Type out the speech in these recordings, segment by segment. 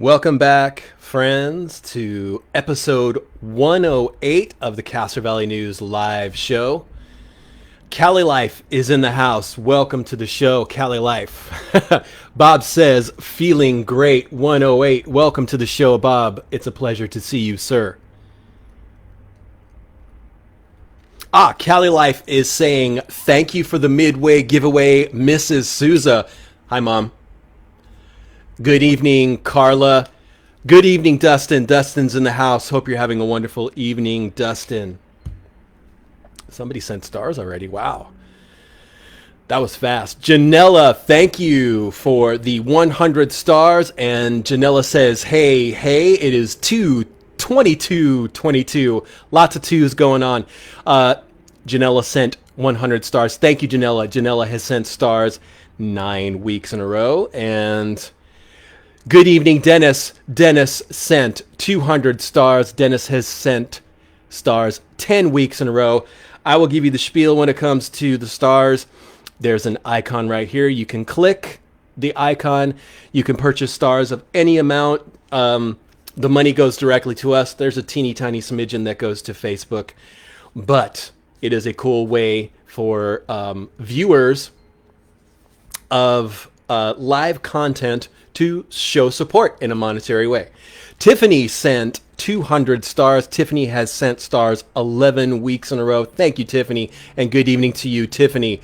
Welcome back, friends, to episode 108 of the Castro Valley News live show. Cali Life is in the house. Welcome to the show, Cali Life. Bob says, feeling great, 108. Welcome to the show, Bob. It's a pleasure to see you, sir. Cali Life is saying, thank you for the Midway Giveaway, Mrs. Souza. Hi, Mom. Good evening, Carla. Good evening, Dustin. Dustin's in the house. Hope you're having a wonderful evening, Dustin. Somebody sent stars already. Wow. That was fast. Janella, thank you for the 100 stars. And Janella says, hey, it is 2/22/22. Lots of twos going on. Janella sent 100 stars. Thank you, Janella. Janella has sent stars 9 weeks in a row. And good evening, Dennis. Dennis sent 200 stars. Dennis has sent stars 10 weeks in a row. I will give you the spiel when it comes to the stars. There's an icon right here. You can click the icon. You can purchase stars of any amount. The money goes directly to us. There's a teeny tiny smidgen that goes to Facebook. But it is a cool way for viewers of live content to show support in a monetary way. Tiffany sent 200 stars. Tiffany has sent stars 11 weeks in a row. Thank you, Tiffany, and good evening to you, Tiffany.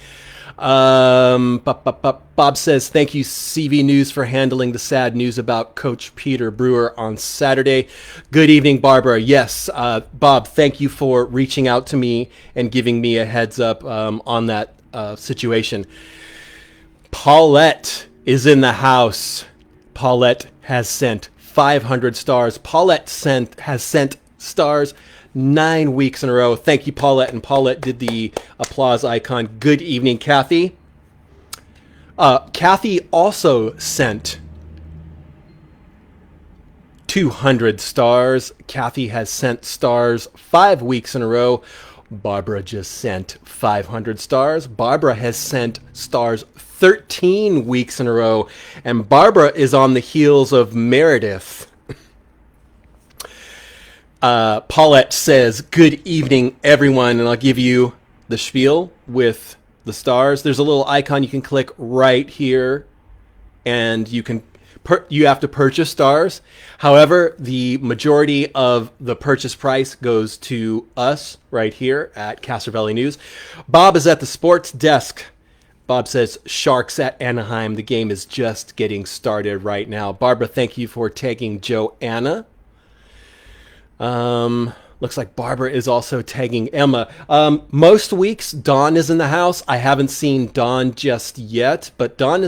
Bob says, thank you, CV News, for handling the sad news about Coach Peter Brewer on Saturday. Good evening, Barbara. Yes, Bob, thank you for reaching out to me and giving me a heads up on that situation. Paulette is in the house. Paulette has sent 500 stars. Paulette has sent stars 9 weeks in a row. Thank you, Paulette. And Paulette did the applause icon. Good evening, Kathy. Kathy also sent 200 stars. Kathy has sent stars 5 weeks in a row. Barbara just sent 500 stars. Barbara has sent stars 13 weeks in a row. And Barbara is on the heels of Meredith. Paulette says, good evening, everyone. And I'll give you the spiel with the stars. There's a little icon you can click right here. And you have to purchase stars. However, the majority of the purchase price goes to us right here at Castro Valley News. Bob is at the sports desk. Bob says, Sharks at Anaheim. The game is just getting started right now. Barbara, thank you for tagging Joanna. Looks like Barbara is also tagging Emma. Most weeks, Dawn is in the house. I haven't seen Dawn just yet, but Dawn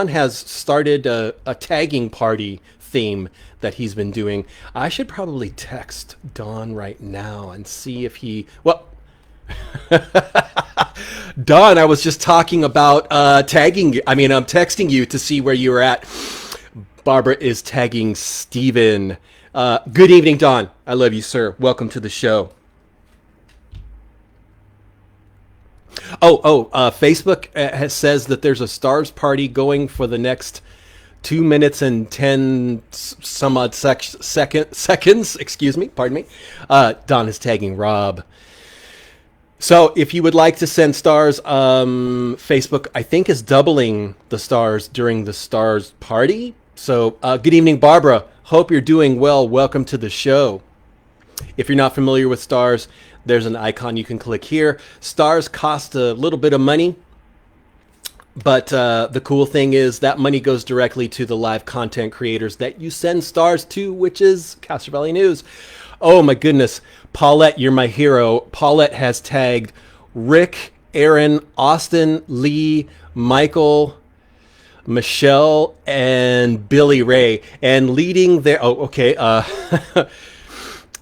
has started a tagging party theme that he's been doing. I should probably text Dawn right now and see if he... Well, Dawn, I was just talking about tagging. I'm texting you to see where you were at. Barbara is tagging Steven. Good evening, Dawn. I love you, sir. Welcome to the show. Facebook says that there's a stars party going for the next 2 minutes and 10 some odd seconds. Excuse me. Pardon me. Dawn is tagging Rob. So if you would like to send stars, Facebook, I think, is doubling the stars during the stars party. So good evening, Barbara. Hope you're doing well. Welcome to the show. If you're not familiar with stars, there's an icon you can click here. Stars cost a little bit of money, but the cool thing is that money goes directly to the live content creators that you send stars to, which is Castro Valley News. Oh my goodness. Paulette, you're my hero. Paulette has tagged Rick, Aaron, Austin, Lee, Michael, Michelle, and Billy Ray. And leading there... Oh, okay.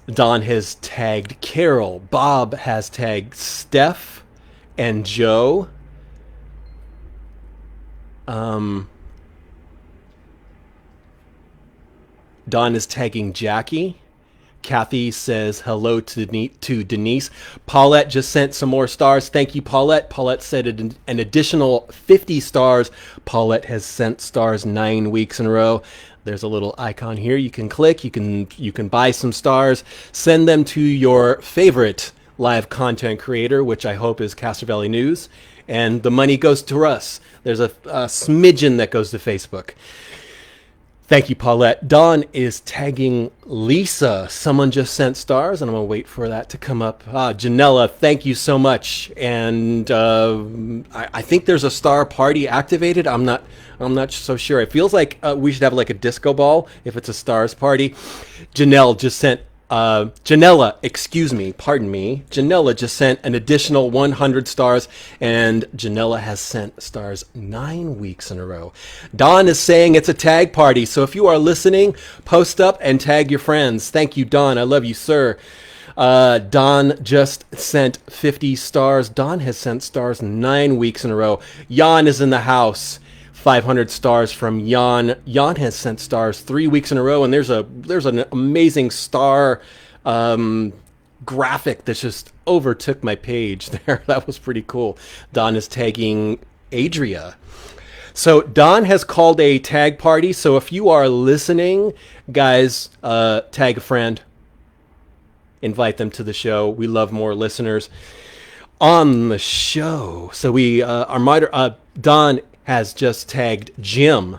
Don has tagged Carol. Bob has tagged Steph and Joe. Don is tagging Jackie. Kathy says hello to Denise. Paulette just sent some more stars. Thank you, Paulette. Paulette said an additional 50 stars. Paulette has sent stars 9 weeks in a row. There's a little icon here you can click. You can buy some stars. Send them to your favorite live content creator, which I hope is Castro Valley News. And the money goes to us. There's a smidgen that goes to Facebook. Thank you, Paulette. Dawn is tagging Lisa. Someone just sent stars, and I'm going to wait for that to come up. Janella, thank you so much. And I think there's a star party activated. I'm not so sure. It feels like we should have like a disco ball if it's a stars party. Janelle just sent Janella just sent an additional 100 stars, and Janella has sent stars 9 weeks in a row. Don is saying it's a tag party, so if you are listening, post up and tag your friends. Thank you, Don. I love you, sir. Don just sent 50 stars. Don has sent stars 9 weeks in a row. Jan is in the house. 500 stars from Jan. Jan has sent stars 3 weeks in a row, and there's an amazing star graphic that just overtook my page there. That was pretty cool. Don is tagging Adria. So Don has called a tag party. So if you are listening, guys, tag a friend. Invite them to the show. We love more listeners on the show. So Don has just tagged Jim.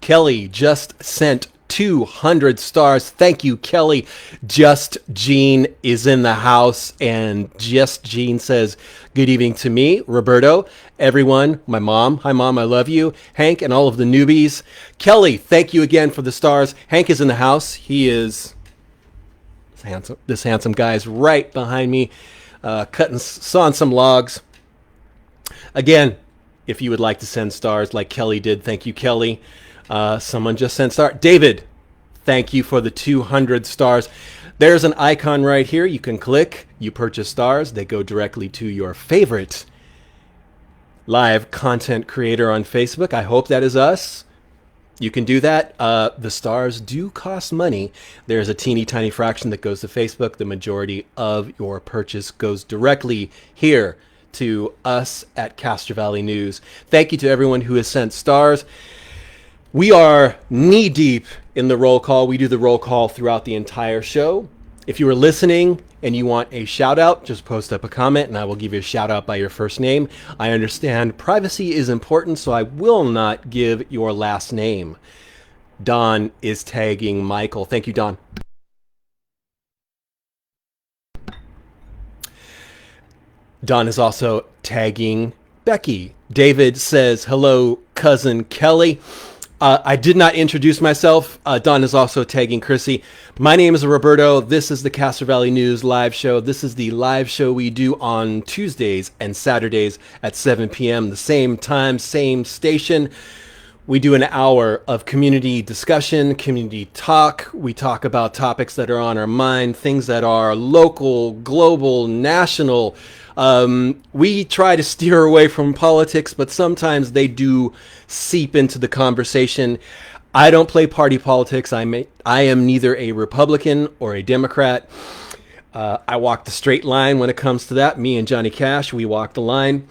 Kelly just sent 200 stars. Thank you, Kelly. Just Jean is in the house, and Just Jean says, good evening to me, Roberto, everyone, my mom. Hi, Mom, I love you. Hank and all of the newbies. Kelly, thank you again for the stars. Hank is in the house. He is handsome. This handsome guy is right behind me, sawing some logs. Again, if you would like to send stars like Kelly did, thank you, Kelly. Someone just sent stars. David, thank you for the 200 stars. There's an icon right here. You can click. You purchase stars. They go directly to your favorite live content creator on Facebook. I hope that is us. You can do that. The stars do cost money. There's a teeny tiny fraction that goes to Facebook. The majority of your purchase goes directly here to us at Castro Valley News. Thank you to everyone who has sent stars. We are knee deep in the roll call. We do the roll call throughout the entire show. If you are listening and you want a shout out, just post up a comment and I will give you a shout out by your first name. I understand privacy is important, so I will not give your last name. Don is tagging Michael. Thank you, Don. Don is also tagging Becky. David says, hello, cousin Kelly. I did not introduce myself. Don is also tagging Chrissy. My name is Roberto. This is the Castro Valley News live show. This is the live show we do on Tuesdays and Saturdays at 7 p.m. The same time, same station. We do an hour of community discussion, community talk. We talk about topics that are on our mind, things that are local, global, national. We try to steer away from politics, but sometimes they do seep into the conversation. I don't play party politics. I am neither a Republican or a Democrat. I walk the straight line when it comes to that. Me and Johnny Cash, we walk the line.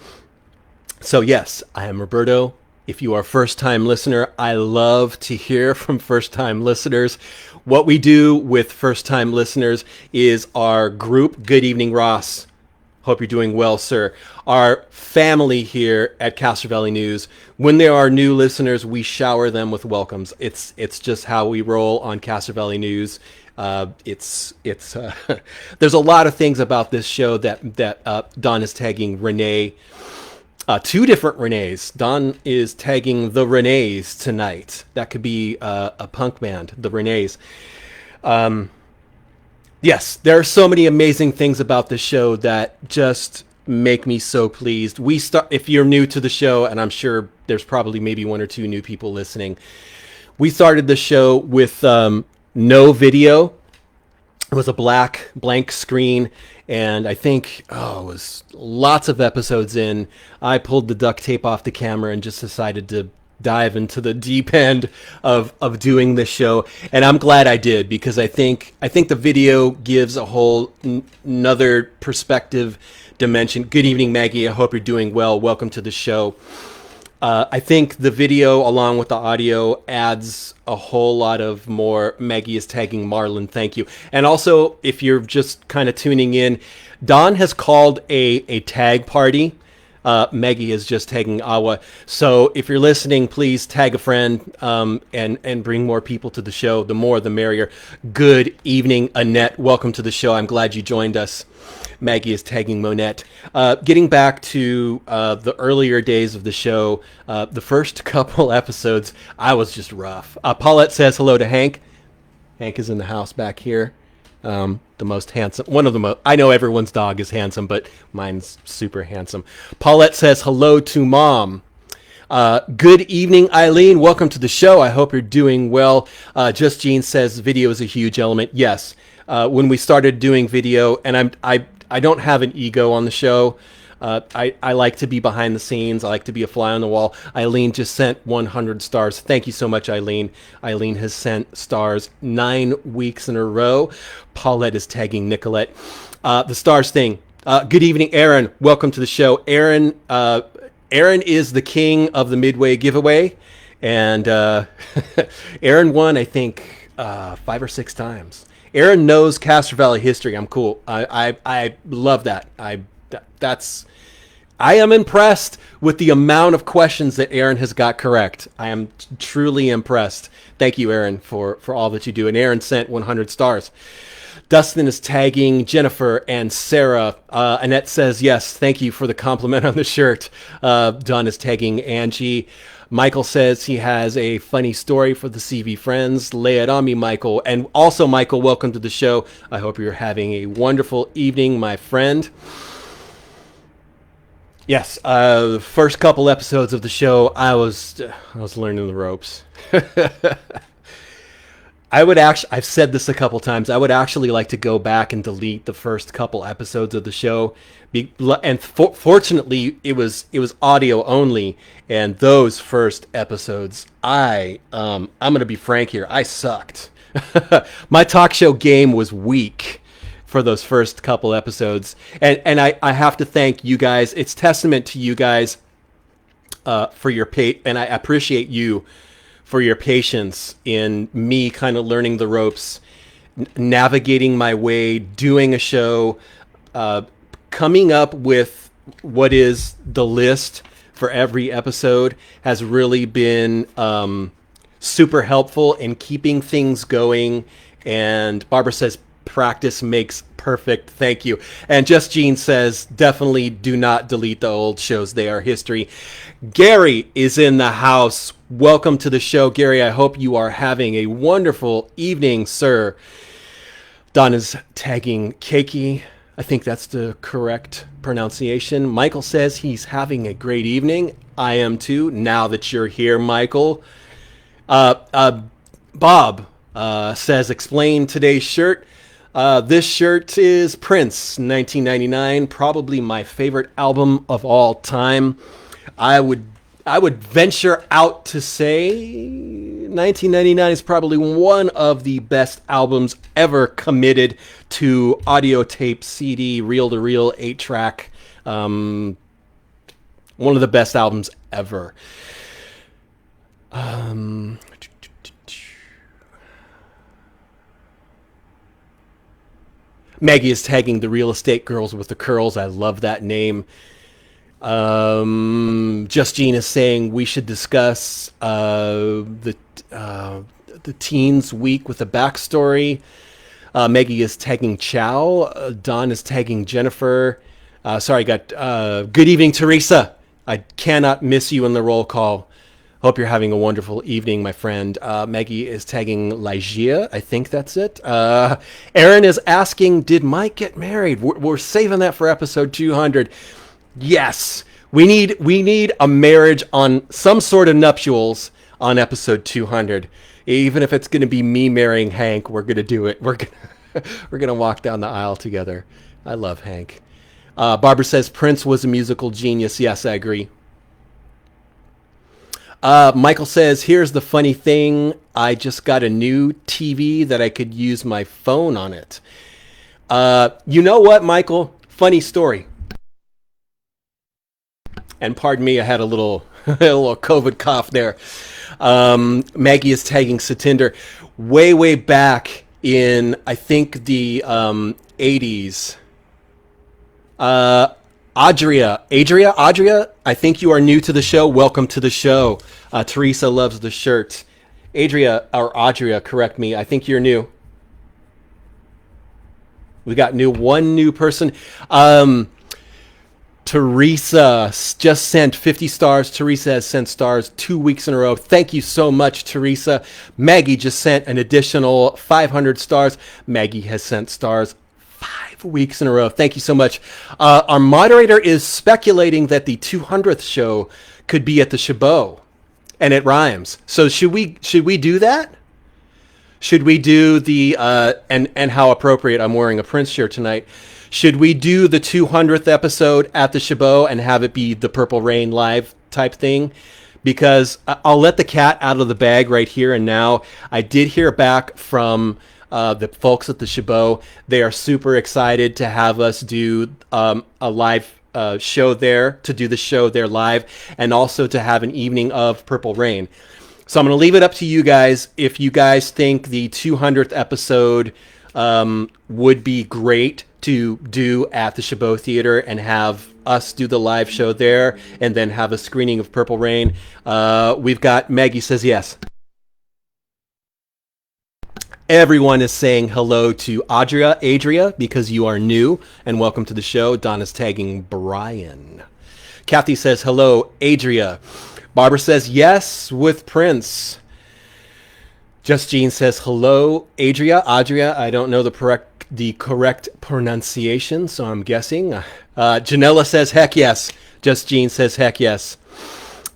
So yes, I am Roberto. If you are a first-time listener, I love to hear from first-time listeners. What we do with first-time listeners is our group, Good Evening Ross. Hope you're doing well, sir. Our family here at Castro Valley News, when there are new listeners, we shower them with welcomes. It's just how we roll on Castro Valley News. There's a lot of things about this show that Don is tagging Renee. Two different Renees. Don is tagging the Renees tonight. That could be a punk band, the Renees. Yes, there are so many amazing things about this show that just make me so pleased. If you're new to the show, and I'm sure there's probably maybe one or two new people listening, we started the show with no video. It was a blank screen, and I think, it was lots of episodes in. I pulled the duct tape off the camera and just decided to dive into the deep end of doing this show, and I'm glad I did, because I think the video gives a whole another perspective, dimension. Good evening, Maggie. I hope you're doing well. Welcome to the show. I think the video, along with the audio, adds a whole lot of more. Maggie is tagging Marlon. Thank you. And also, if you're just kind of tuning in, Don has called a tag party. Maggie is just tagging Awa. So if you're listening, please tag a friend and bring more people to the show. The more, the merrier. Good evening, Annette. Welcome to the show. I'm glad you joined us. Maggie is tagging Monette. Getting back to the earlier days of the show, the first couple episodes, I was just rough. Paulette says hello to Hank. Hank is in the house back here. The most handsome, one of the most, I know everyone's dog is handsome, but mine's super handsome. Paulette says hello to Mom. Good evening, Eileen. Welcome to the show. I hope you're doing well. Just Jean says video is a huge element. Yes. When we started doing video, and I don't have an ego on the show. I like to be behind the scenes. I like to be a fly on the wall. Eileen just sent 100 stars. Thank you so much, Eileen. Eileen has sent stars 9 weeks in a row. Paulette is tagging Nicolette. The stars thing. Good evening, Aaron. Welcome to the show. Aaron is the king of the Midway Giveaway. And Aaron won, I think, 5 or 6 times. Aaron knows Castro Valley history. I'm cool. I love that. I am impressed with the amount of questions that Aaron has got correct. I am truly impressed. Thank you, Aaron, for all that you do. And Aaron sent 100 stars. Dustin is tagging Jennifer and Sarah. Annette says, yes, thank you for the compliment on the shirt. Don is tagging Angie. Michael says he has a funny story for the CV friends. Lay it on me, Michael. And also, Michael, welcome to the show. I hope you're having a wonderful evening, my friend. Yes, the first couple episodes of the show, I was learning the ropes. I've said this a couple times. I would actually like to go back and delete the first couple episodes of the show. Fortunately, it was audio only, and those first episodes, I'm going to be frank here, I sucked. My talk show game was weak for those first couple episodes, and I have to thank you guys. It's testament to you guys for your and I appreciate you for your patience in me kind of learning the ropes, navigating my way, doing a show, coming up with what is the list for every episode has really been super helpful in keeping things going. And Barbara says, practice makes perfect. Thank you. And Just Jean says, definitely do not delete the old shows. They are history. Gary is in the house. Welcome to the show, Gary. I hope you are having a wonderful evening, sir. Don is tagging Keiki. I think that's the correct pronunciation. Michael says he's having a great evening. I am too, now that you're here, Michael. Bob says, explain today's shirt. This shirt is Prince, 1999, probably my favorite album of all time. I would venture out to say 1999 is probably one of the best albums ever committed to audio tape, CD, reel-to-reel, 8-track. One of the best albums ever. Maggie is tagging the Real Estate Girls with the Curls. I love that name. Just Jean is saying we should discuss the Teens Week with a backstory. Maggie is tagging Chow. Don is tagging Jennifer. Good evening, Teresa. I cannot miss you in the roll call. Hope you're having a wonderful evening, my friend. Maggie is tagging Lygia. I think that's it. Aaron is asking, did Mike get married? We're saving that for episode 200. Yes, we need a marriage on some sort of nuptials on episode 200. Even if it's going to be me marrying Hank, we're going to do it. We're going to walk down the aisle together. I love Hank. Barbara says Prince was a musical genius. Yes, I agree. Michael says, here's the funny thing. I just got a new TV that I could use my phone on it. You know what, Michael? Funny story. And pardon me, I had a little a little COVID cough there. Maggie is tagging Satinder way back in, I think, the 80s. Adria, I think you are new to the show. Welcome to the show. Teresa loves the shirt. Adria, correct me. I think you're new. We got one new person. Teresa just sent 50 stars. Teresa has sent stars 2 weeks in a row. Thank you so much, Teresa. Maggie just sent an additional 500 stars. Maggie has sent stars 5 weeks in a row. Thank you so much. Our moderator is speculating that the 200th show could be at the Chabot, and it rhymes. So should we do that? Should we do the and how appropriate? I'm wearing a Prince shirt tonight. Should we do the 200th episode at the Chabot and have it be the Purple Rain live type thing? Because I'll let the cat out of the bag right here and now. I did hear back from the folks at the Chabot. They are super excited to have us do a live show there, to do the show there live, and also to have an evening of Purple Rain. So I'm going to leave it up to you guys. If you guys think the 200th episode would be great to do at the Chabot Theater and have us do the live show there and then have a screening of Purple Rain, we've got Maggie says yes. Everyone is saying hello to Adria, because you are new, and welcome to the show. Donna's tagging Brian. Kathy says hello, Adria. Barbara says yes with Prince. Just Jean says hello, Adria. I don't know the correct pronunciation, so I'm guessing. Janella says heck yes. Just Jean says heck yes.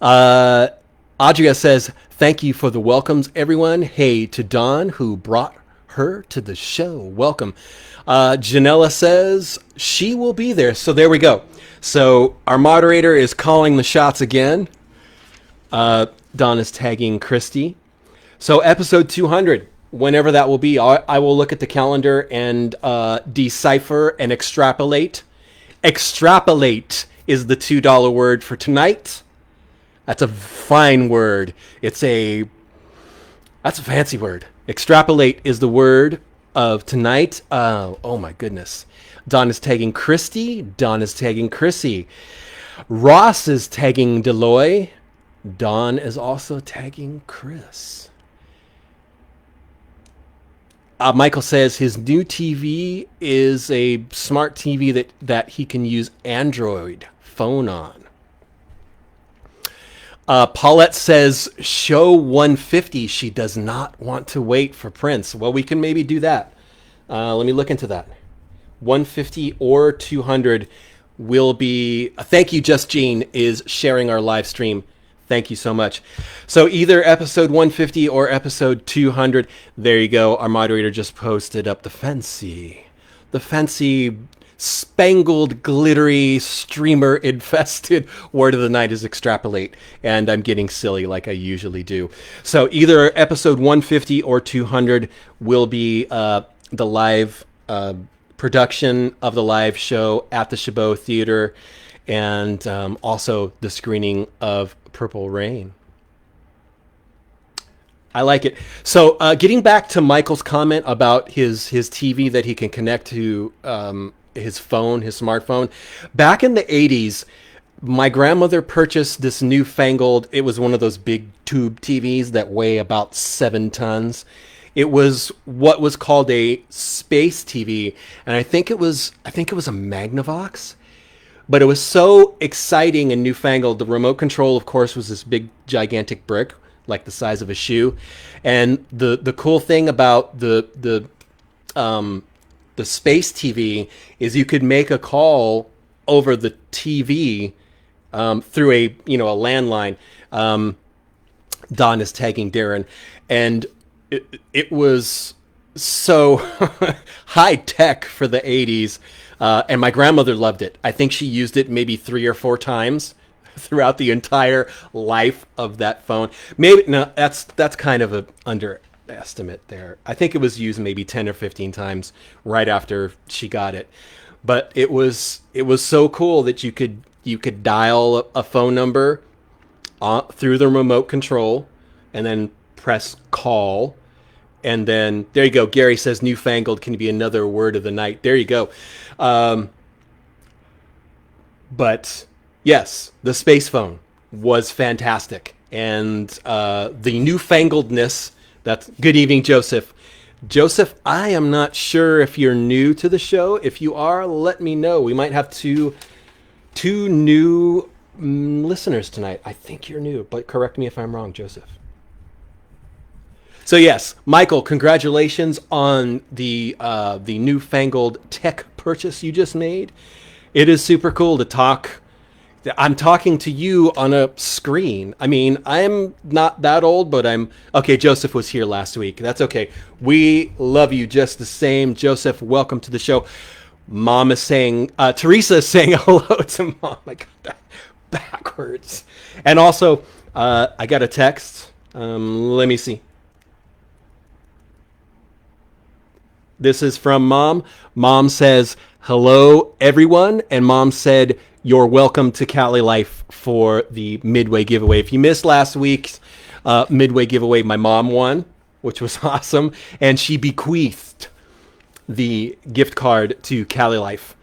Adria says thank you for the welcomes, everyone. Hey to Dawn, who brought her to the show. Welcome. Janella says she will be there. So there we go. So our moderator is calling the shots again. Dawn is tagging Christy. So episode 200, whenever that will be, I will look at the calendar and decipher and extrapolate. Extrapolate is the $2 word for tonight. That's a fine word. That's a fancy word. Extrapolate is the word of tonight. Oh my goodness. Don is tagging Christy. Don is tagging Chrissy. Ross is tagging Deloy. Don is also tagging Chris. Michael says his new TV is a smart TV that he can use Android phone on. Paulette says show 150. She does not want to wait for Prince. Well, we can maybe do that. Let me look into that. 150 or 200 will be... Thank you, Just Jean, is sharing our live stream. Thank you so much. So either episode 150 or episode 200. There you go. Our moderator just posted up the fancy spangled, glittery, streamer-infested word of the night is extrapolate. And I'm getting silly like I usually do. So either episode 150 or 200 will be the live production of the live show at the Chabot Theater, and also the screening of Purple Rain. I like it. So getting back to Michael's comment about his TV that he can connect to his phone, his smartphone. Back in the 80s, my grandmother purchased this newfangled, it was one of those big tube TVs that weigh about 7 tons. It was what was called a space TV, and I think it was a Magnavox. But it was so exciting and newfangled. The remote control, of course, was this big, gigantic brick, like the size of a shoe. And the cool thing about the space TV is you could make a call over the TV through a landline. Don is tagging Darren, and it was so high tech for the 80s. And my grandmother loved it. I think she used it maybe 3 or 4 times. throughout the entire life of that phone. Maybe no, that's kind of an underestimate there. I think it was used maybe 10 or 15 times right after she got it. But it was so cool that you could dial a phone number through the remote control and then press call. And then there you go. Gary says newfangled can be another word of the night. There you go. But yes, the space phone was fantastic. And the newfangledness, that's good evening, Joseph. Joseph, I am not sure if you're new to the show. If you are, let me know. We might have two new listeners tonight. I think you're new, but correct me if I'm wrong, Joseph. So yes, Michael, congratulations on the newfangled tech purchase you just made. It is super cool to talk. I'm talking to you on a screen. I mean, I'm not that old, but I'm okay. Joseph was here last week. That's okay. We love you just the same, Joseph. Welcome to the show. Mom is saying, Teresa is saying hello to Mom. I got that backwards. And also, I got a text. Let me see. This is from Mom. Mom says, hello, everyone. And Mom said, you're welcome to Cali Life for the Midway Giveaway. If you missed last week's Midway Giveaway, my mom won, which was awesome. And she bequeathed the gift card to Cali Life.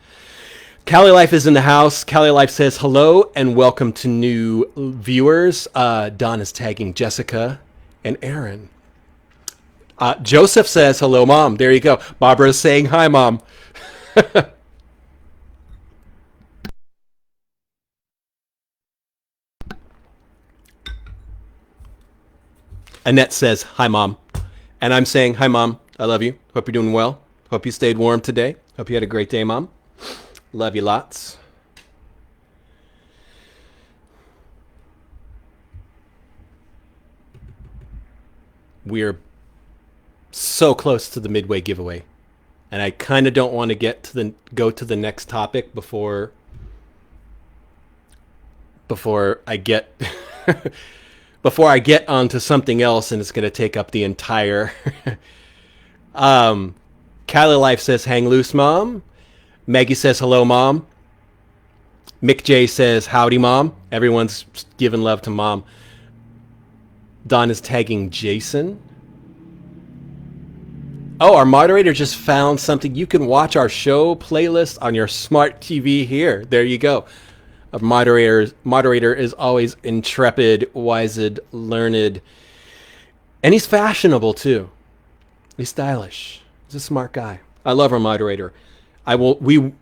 Cali Life is in the house. Cali Life says hello and welcome to new viewers. Don is tagging Jessica and Aaron. Joseph says hello, Mom. There you go. Barbara is saying hi, Mom. Annette says hi, Mom. And I'm saying hi, Mom. I love you. Hope you're doing well. Hope you stayed warm today. Hope you had a great day, Mom. Love you lots. We're so close to the Midway Giveaway. And I kind of don't want to go to the next topic before I get before I get onto something else and it's going to take up the entire Cali Life says hang loose, Mom. Maggie says hello, Mom. Mick J says howdy, Mom. Everyone's giving love to Mom. Don is tagging Jason. Oh, our moderator just found something. You can watch our show playlist on your smart TV here. There you go. A moderator is always intrepid, wised, learned, and he's fashionable too. He's stylish. He's a smart guy. I love our moderator. Don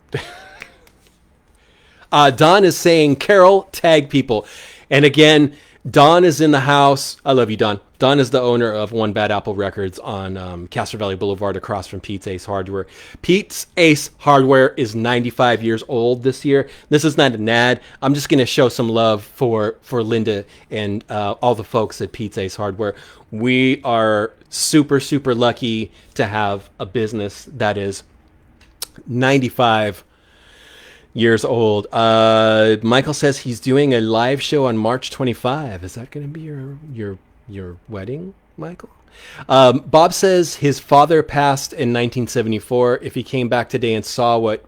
is saying, Carol, tag people. And again, Don is in the house. I love you, Don. Don is the owner of One Bad Apple Records on Castro Valley Boulevard across from Pete's Ace Hardware. Pete's Ace Hardware is 95 years old this year. This is not an ad. I'm just going to show some love for Linda and all the folks at Pete's Ace Hardware. We are super, super lucky to have a business that is 95 years old. Michael says he's doing a live show on March 25. Is that going to be your wedding, Michael? Bob says his father passed in 1974. If he came back today and saw what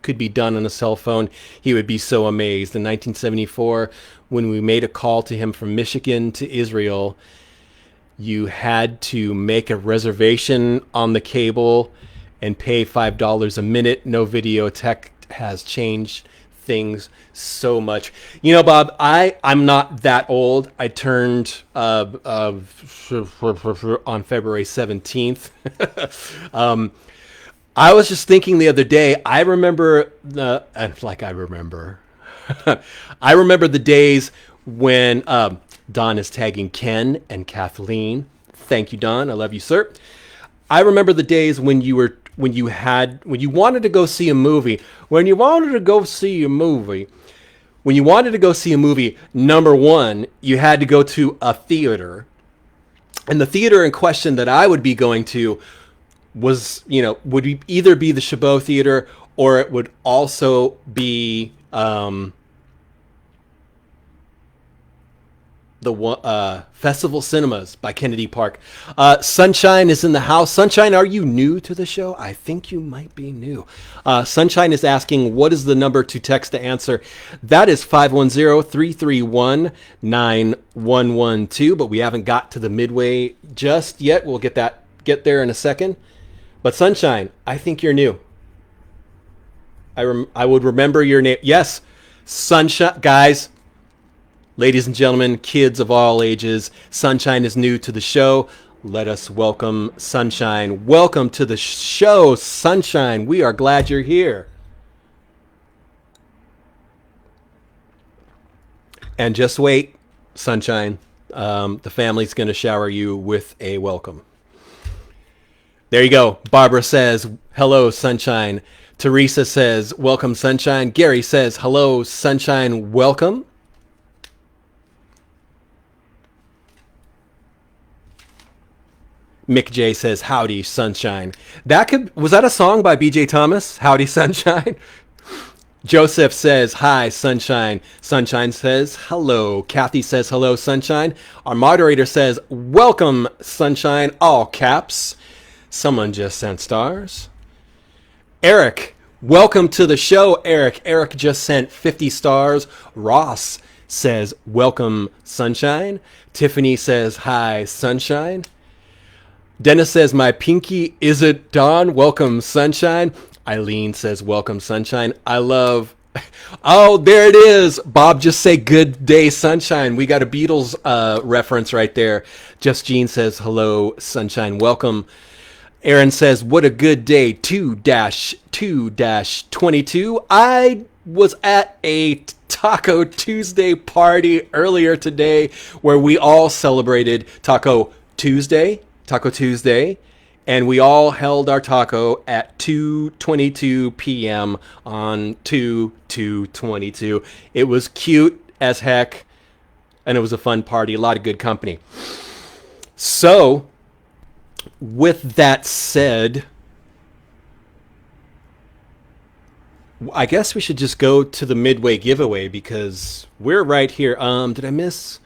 could be done on a cell phone, he would be so amazed. In 1974, when we made a call to him from Michigan to Israel, you had to make a reservation on the cable and pay $5 a minute. No video. Tech has changed things so much. You know, Bob, I'm not that old. I turned on February 17th. I was just thinking the other day, I remember I remember the days when Don is tagging Ken and Kathleen. Thank you, Don. I love you, sir. I remember the days when you wanted to go see a movie. When you wanted to go see a movie, number one, you had to go to a theater. And the theater in question that I would be going to was, would either be the Chabot Theater or it would also be Festival Cinemas by Kennedy Park. Sunshine is in the house. Sunshine, are you new to the show? I think you might be new. Sunshine is asking, what is the number to text to answer? That is 510-331-9112, but we haven't got to the Midway just yet. We'll get there in a second. But Sunshine, I think you're new. I would remember your name. Yes, Sunshine, guys. Ladies and gentlemen, kids of all ages, Sunshine is new to the show. Let us welcome Sunshine. Welcome to the show, Sunshine. We are glad you're here. And just wait, Sunshine. The family's going to shower you with a welcome. There you go. Barbara says, hello, Sunshine. Teresa says, welcome, Sunshine. Gary says, hello, Sunshine. Welcome. Mick J says, howdy, Sunshine. Was that a song by BJ Thomas? Howdy, Sunshine? Joseph says, hi, Sunshine. Sunshine says, hello. Kathy says, hello, Sunshine. Our moderator says, welcome, Sunshine, all caps. Someone just sent stars. Eric, welcome to the show, Eric. Eric just sent 50 stars. Ross says, welcome, Sunshine. Tiffany says, hi, Sunshine. Dennis says, my pinky, is it Dawn? Welcome, Sunshine. Eileen says, welcome, Sunshine. I love... Oh, there it is. Bob just say, good day, Sunshine. We got a Beatles reference right there. Just Jean says, hello, Sunshine. Welcome. Aaron says, what a good day. 2-2-22. I was at a Taco Tuesday party earlier today where we all celebrated Taco Tuesday, and we all held our taco at 2:22 p.m. on 2/2/22. It was cute as heck, and it was a fun party, a lot of good company. So, with that said, I guess we should just go to the Midway giveaway because we're right here. Did I miss?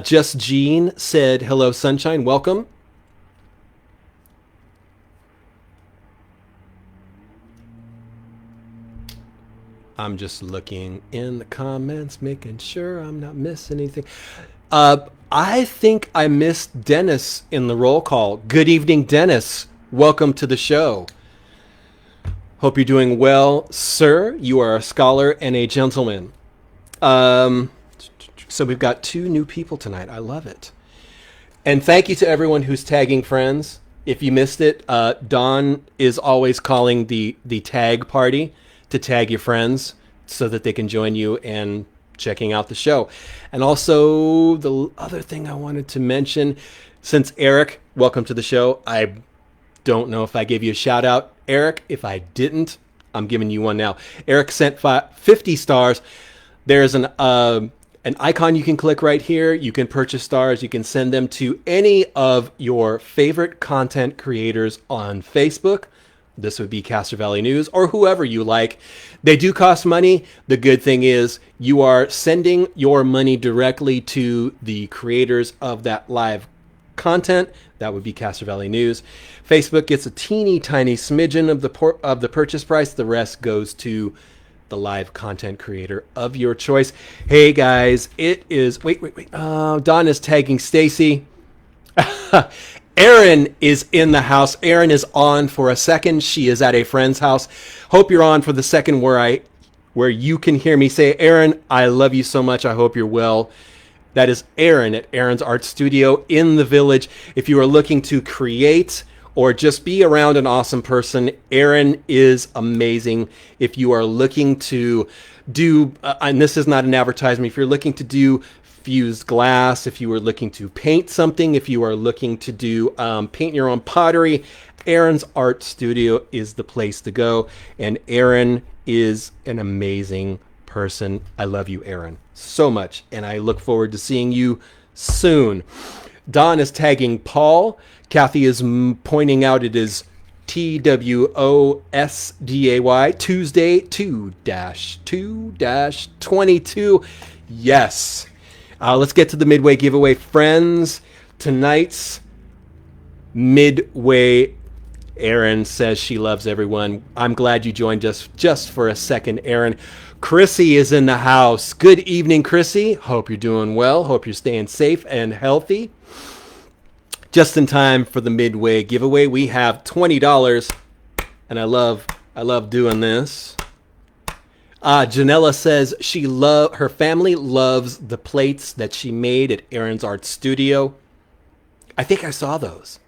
Just Jean said, hello, Sunshine, welcome. I'm just looking in the comments, making sure I'm not missing anything. I think I missed Dennis in the roll call. Good evening, Dennis. Welcome to the show. Hope you're doing well, sir. You are a scholar and a gentleman. So we've got 2 new people tonight. I love it. And thank you to everyone who's tagging friends. If you missed it, Dawn is always calling the tag party to tag your friends so that they can join you and checking out the show. And also the other thing I wanted to mention, since Eric, welcome to the show. I don't know if I gave you a shout out, Eric. If I didn't, I'm giving you one now. Eric sent 50 stars. There's an icon you can click right here. You can purchase stars. You can send them to any of your favorite content creators on Facebook. This would be Castro Valley News or whoever you like. They do cost money. The good thing is you are sending your money directly to the creators of that live content. That would be Castro Valley News. Facebook gets a teeny tiny smidgen of the purchase price. The rest goes to the live content creator of your choice. Hey guys, it is wait. Don is tagging Stacy. Erin is in the house. Erin is on for a second. She is at a friend's house. Hope you're on for the second where you can hear me say, Erin, I love you so much. I hope you're well. That is Erin at Erin's Art Studio in the Village. If you are looking to create or just be around an awesome person, Erin is amazing. If you are looking to do, and this is not an advertisement, if you're looking to do fused glass, if you are looking to paint something, if you are looking to do paint your own pottery, Erin's Art Studio is the place to go. And Erin is an amazing person. I love you, Erin, so much. And I look forward to seeing you soon. Don is tagging Paul. Kathy is pointing out it is TWOSDAY, Tuesday 2-2-22. Yes. Let's get to the Midway giveaway, friends. Tonight's Midway. Erin says she loves everyone. I'm glad you joined us just for a second, Erin. Chrissy is in the house. Good evening, Chrissy. Hope you're doing well. Hope you're staying safe and healthy. Just in time for the Midway giveaway, we have $20, and I love doing this. Janella says her family loves the plates that she made at Erin's art studio. I think I saw those.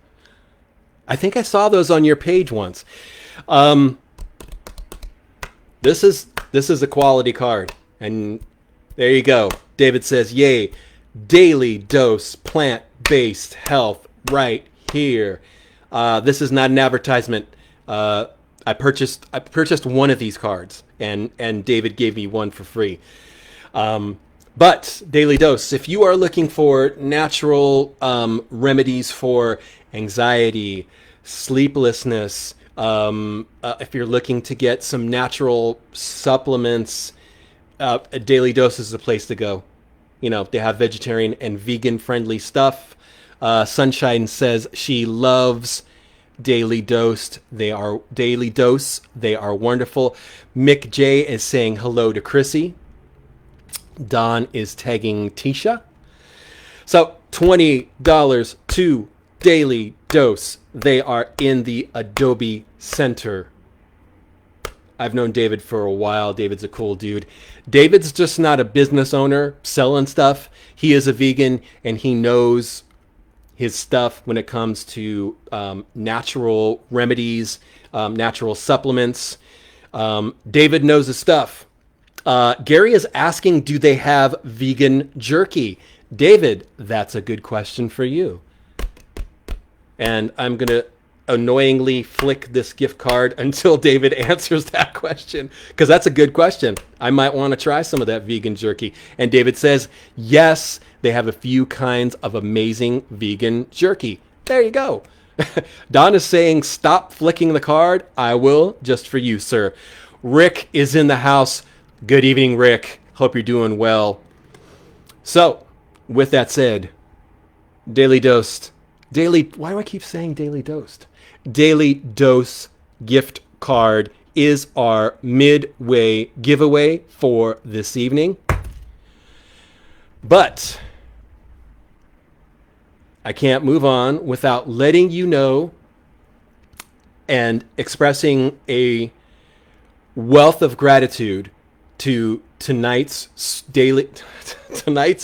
On your page once. This is a quality card, and there you go. David says, "Yay, daily dose plant-based health right here." This is not an advertisement. I purchased one of these cards, and David gave me one for free. But Daily Dose, if you are looking for natural remedies for anxiety, sleeplessness, if you're looking to get some natural supplements, Daily Dose is the place to go. You know, they have vegetarian and vegan friendly stuff. Sunshine says she loves Daily Dose. They are wonderful. Mick J is saying hello to Chrissy. Don is tagging Tisha. So $20 to Daily Dose. They are in the Adobe Center. I've known David for a while. David's a cool dude. David's just not a business owner selling stuff. He is a vegan, and he knows his stuff when it comes to natural remedies, natural supplements. David knows his stuff. Gary is asking, do they have vegan jerky? David, that's a good question for you. And I'm going to annoyingly flick this gift card until David answers that question, because that's a good question. I might want to try some of that vegan jerky. And David says, yes, they have a few kinds of amazing vegan jerky. There you go. Don is saying, stop flicking the card. I will, just for you, sir. Rick is in the house. Good evening, Rick. Hope you're doing well. So, with that said, Daily Dose. Why do I keep saying Daily Dose? Daily Dose gift card is our Midway giveaway for this evening. But I can't move on without letting you know and expressing a wealth of gratitude to tonight's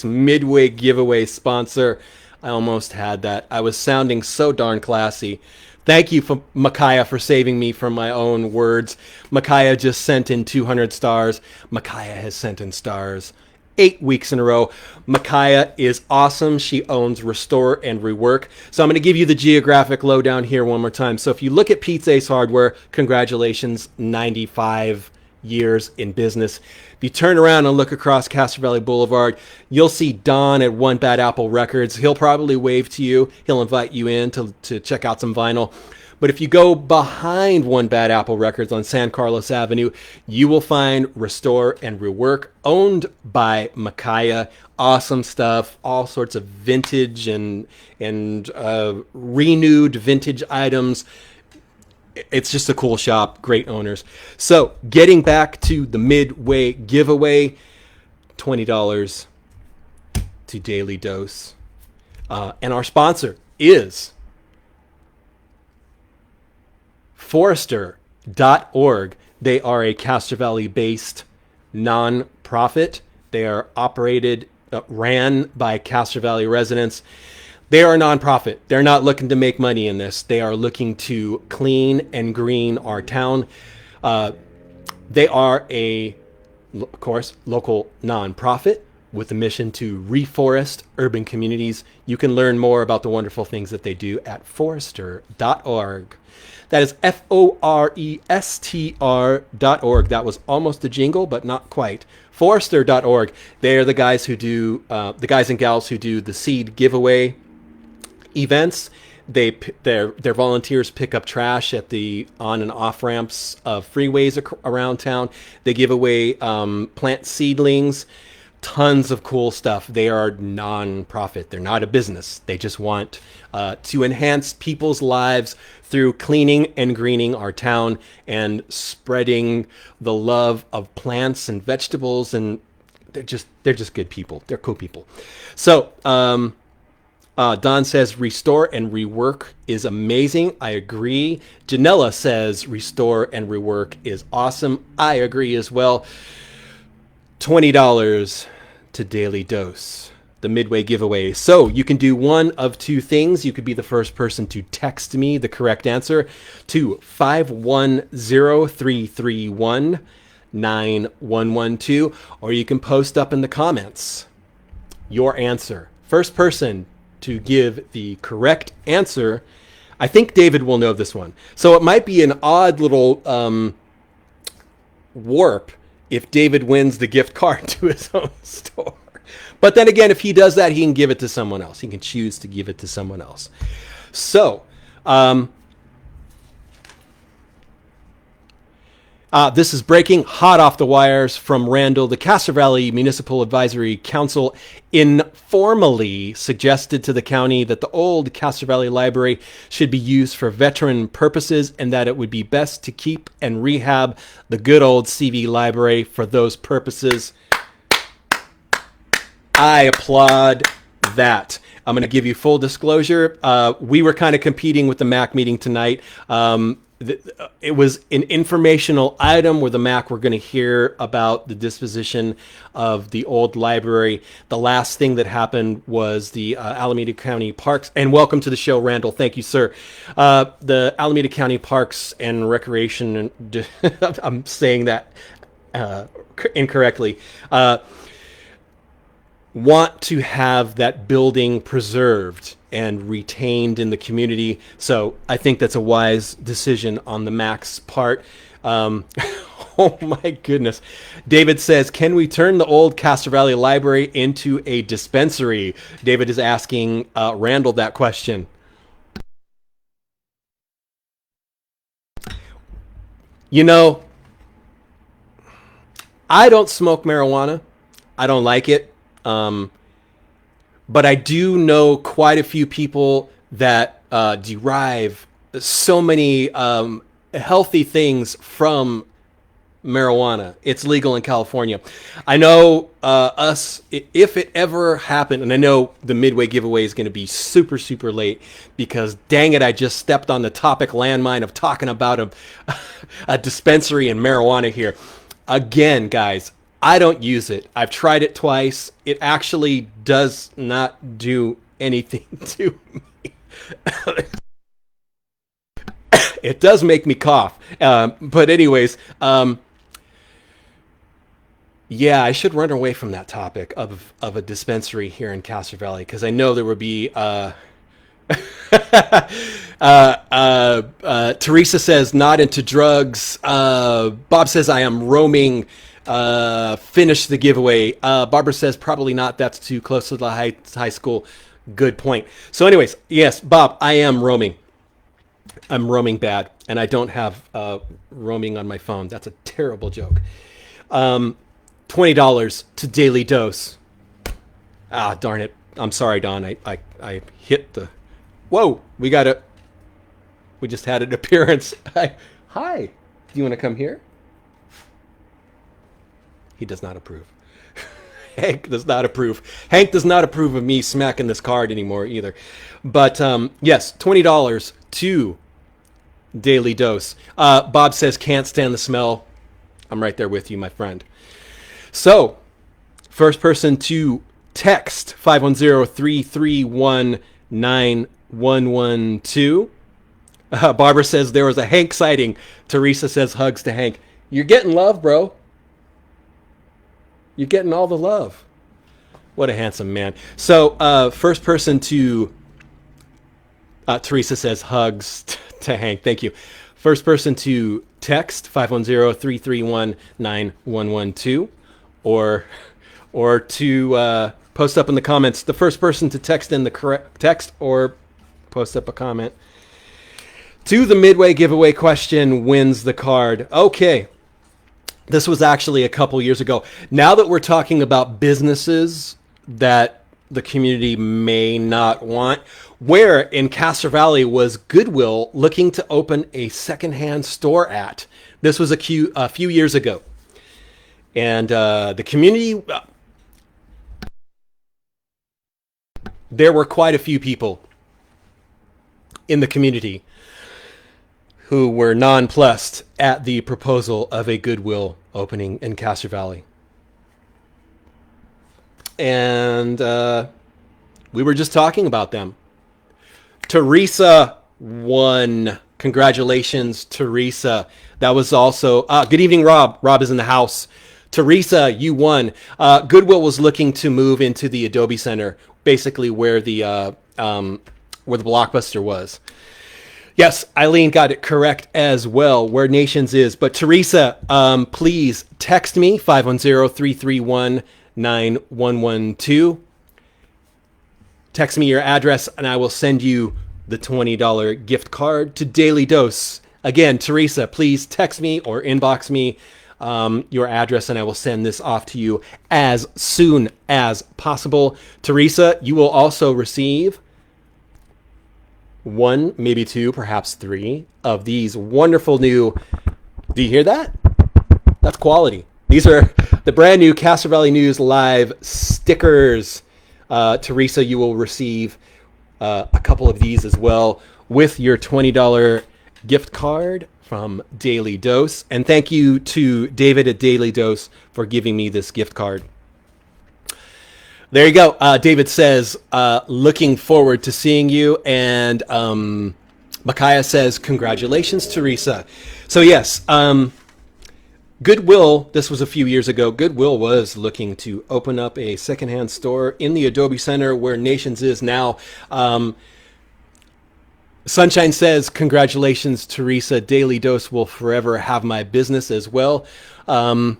Midway giveaway sponsor. I almost had that. I was sounding so darn classy. Thank you, for Micaiah, for saving me from my own words. Micaiah just sent in 200 stars. Micaiah has sent in stars 8 weeks in a row. Micaiah is awesome. She owns Restore and Rework. So I'm going to give you the geographic lowdown here one more time. So if you look at Pete's Ace Hardware, congratulations, 95 years in business. If you turn around and look across Castro Valley Boulevard, you'll see Don at One Bad Apple Records. He'll probably wave to you. He'll invite you in to check out some vinyl. But if you go behind One Bad Apple Records on San Carlos Avenue, you will find Restore and Rework, owned by Micaiah. Awesome stuff, all sorts of vintage and renewed vintage items. It's just a cool shop, great owners. So getting back to the Midway giveaway, $20 to Daily Dose. And our sponsor is Forester.org. They are a Castro Valley-based non-profit. They are ran by Castro Valley residents. They are a nonprofit. They're not looking to make money in this. They are looking to clean and green our town. They are of course, local nonprofit with a mission to reforest urban communities. You can learn more about the wonderful things that they do at Forester.org. That is Forester.org. That was almost a jingle, but not quite. Forester.org. They are the guys the guys and gals who do the seed giveaway events. Their volunteers pick up trash at the on and off ramps of freeways around town. They give away plant seedlings tons of cool stuff. They are non-profit. They're not a business. They just want to enhance people's lives through cleaning and greening our town and spreading the love of plants and vegetables. And they're just good people. They're cool people. So Don says restore and rework is amazing. I agree. Janella says restore and rework is awesome. I agree as well. $20 to Daily Dose, the Midway Giveaway. So you can do one of two things. You could be the first person to text me the correct answer to 510-331-9112, or you can post up in the comments your answer. First person to give the correct answer. I think David will know this one. So it might be an odd little warp if David wins the gift card to his own store. But then again, if he does that, he can give it to someone else. He can choose to give it to someone else. So, this is breaking hot off the wires from Randall. The Castro Valley Municipal Advisory Council informally suggested to the county that the old Castro Valley Library should be used for veteran purposes and that it would be best to keep and rehab the good old CV library for those purposes. I applaud that. I'm going to give you full disclosure. We were kind of competing with the MAC meeting tonight. It was an informational item where the MAC were going to hear about the disposition of the old library. The last thing that happened was the Alameda County Parks, and welcome to the show, Randall. Thank you, sir. The Alameda County Parks and Recreation, I'm saying that incorrectly, want to have that building preserved and retained in the community. So I think that's a wise decision on the MAC's part. Oh my goodness. David says, can we turn the old Castro Valley Library into a dispensary? David is asking Randall that question. You know, I don't smoke marijuana. I don't like it. But I do know quite a few people that derive so many healthy things from marijuana. It's legal in California. I know if it ever happened, and I know the Midway giveaway is going to be super, super late because dang it, I just stepped on the topic landmine of talking about a dispensary and marijuana here. Again, guys, I don't use it. I've tried it twice. It actually does not do anything to me. It does make me cough. But anyways, yeah, I should run away from that topic of a dispensary here in Castro Valley because I know there would be... Teresa says, not into drugs. Bob says, I am roaming... finish the giveaway. Barbara says probably not. That's too close to the high school. Good point. So anyways, yes, Bob, I am roaming. I'm roaming bad, and I don't have roaming on my phone. That's a terrible joke. $20 to Daily Dose. Ah, darn it. I'm sorry, Don. I hit the... Whoa, we just had an appearance. Hi. Do you want to come here? He does not approve. Hank does not approve. Hank does not approve of me smacking this card anymore either. But yes, $20 to Daily Dose. Bob says, can't stand the smell. I'm right there with you, my friend. So, first person to text 510-331-9112. Barbara says there was a Hank sighting. Teresa says hugs to Hank. You're getting love, bro. You're getting all the love. What a handsome man. So, first person to... Teresa says hugs to Hank. Thank you. First person to text 510-331-9112 or to post up in the comments. The first person to text in the correct text or post up a comment to the Midway giveaway question wins the card. Okay. This was actually a couple years ago. Now that we're talking about businesses that the community may not want, where in Castro Valley was Goodwill looking to open a secondhand store at? This was a few years ago. And the community, there were quite a few people in the community who were nonplussed at the proposal of a Goodwill opening in Castro Valley. And we were just talking about them. Teresa won. Congratulations, Teresa. That was also... good evening, Rob. Rob is in the house. Teresa, you won. Goodwill was looking to move into the Adobe Center, basically where the Blockbuster was. Yes, Eileen got it correct as well, where Nations is. But Teresa, please text me, 510-331-9112. Text me your address, and I will send you the $20 gift card to Daily Dose. Again, Teresa, please text me or inbox me your address, and I will send this off to you as soon as possible. Teresa, you will also receive 1, maybe 2, perhaps 3 of these wonderful new... Do you hear that? That's quality. These are the brand new Castro Valley News Live stickers. Teresa, you will receive a couple of these as well with your $20 gift card from Daily Dose. And thank you to David at Daily Dose for giving me this gift card. There you go. David says, looking forward to seeing you. And Micaiah says, congratulations, Teresa. So yes, Goodwill, this was a few years ago, Goodwill was looking to open up a secondhand store in the Adobe Center where Nations is now. Sunshine says, congratulations, Teresa. Daily Dose will forever have my business as well. Bob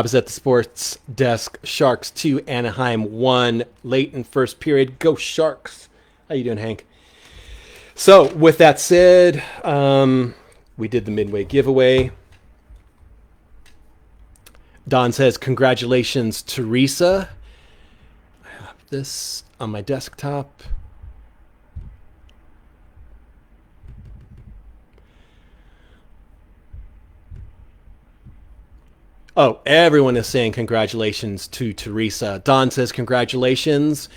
is at the sports desk. Sharks 2, Anaheim 1. Late in first period. Go Sharks. How you doing, Hank? So with that said, we did the Midway giveaway. Don says, congratulations, Teresa. I have this on my desktop. Oh, everyone is saying congratulations to Teresa. Don says congratulations.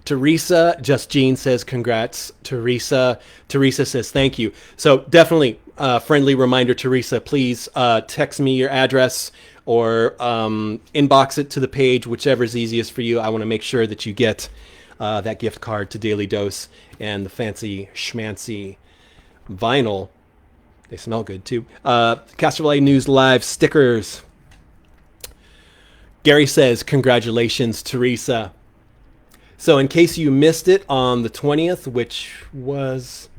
Teresa. Just Jean says congrats, Teresa. Teresa says thank you. So definitely friendly reminder, Teresa, please text me your address or inbox it to the page, whichever is easiest for you. I want to make sure that you get that gift card to Daily Dose and the fancy schmancy vinyl. They smell good too. Castro Valley News Live stickers. Gary says, congratulations, Teresa. So in case you missed it on the 20th, which was...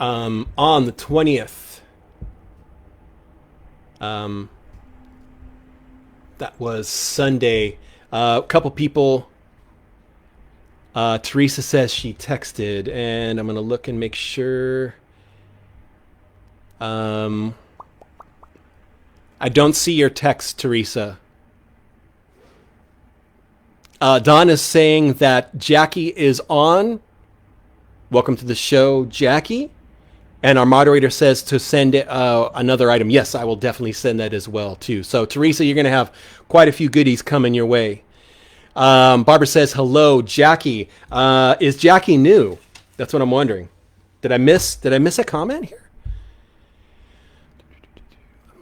on the 20th, that was Sunday, a couple people... Teresa says she texted, and I'm going to look and make sure. I don't see your text, Teresa. Don is saying that Jackie is on. Welcome to the show, Jackie. And our moderator says to send another item. Yes, I will definitely send that as well, too. So, Teresa, you're going to have quite a few goodies coming your way. Barbara says, hello, Jackie. Is Jackie new? That's what I'm wondering. Did I miss a comment here?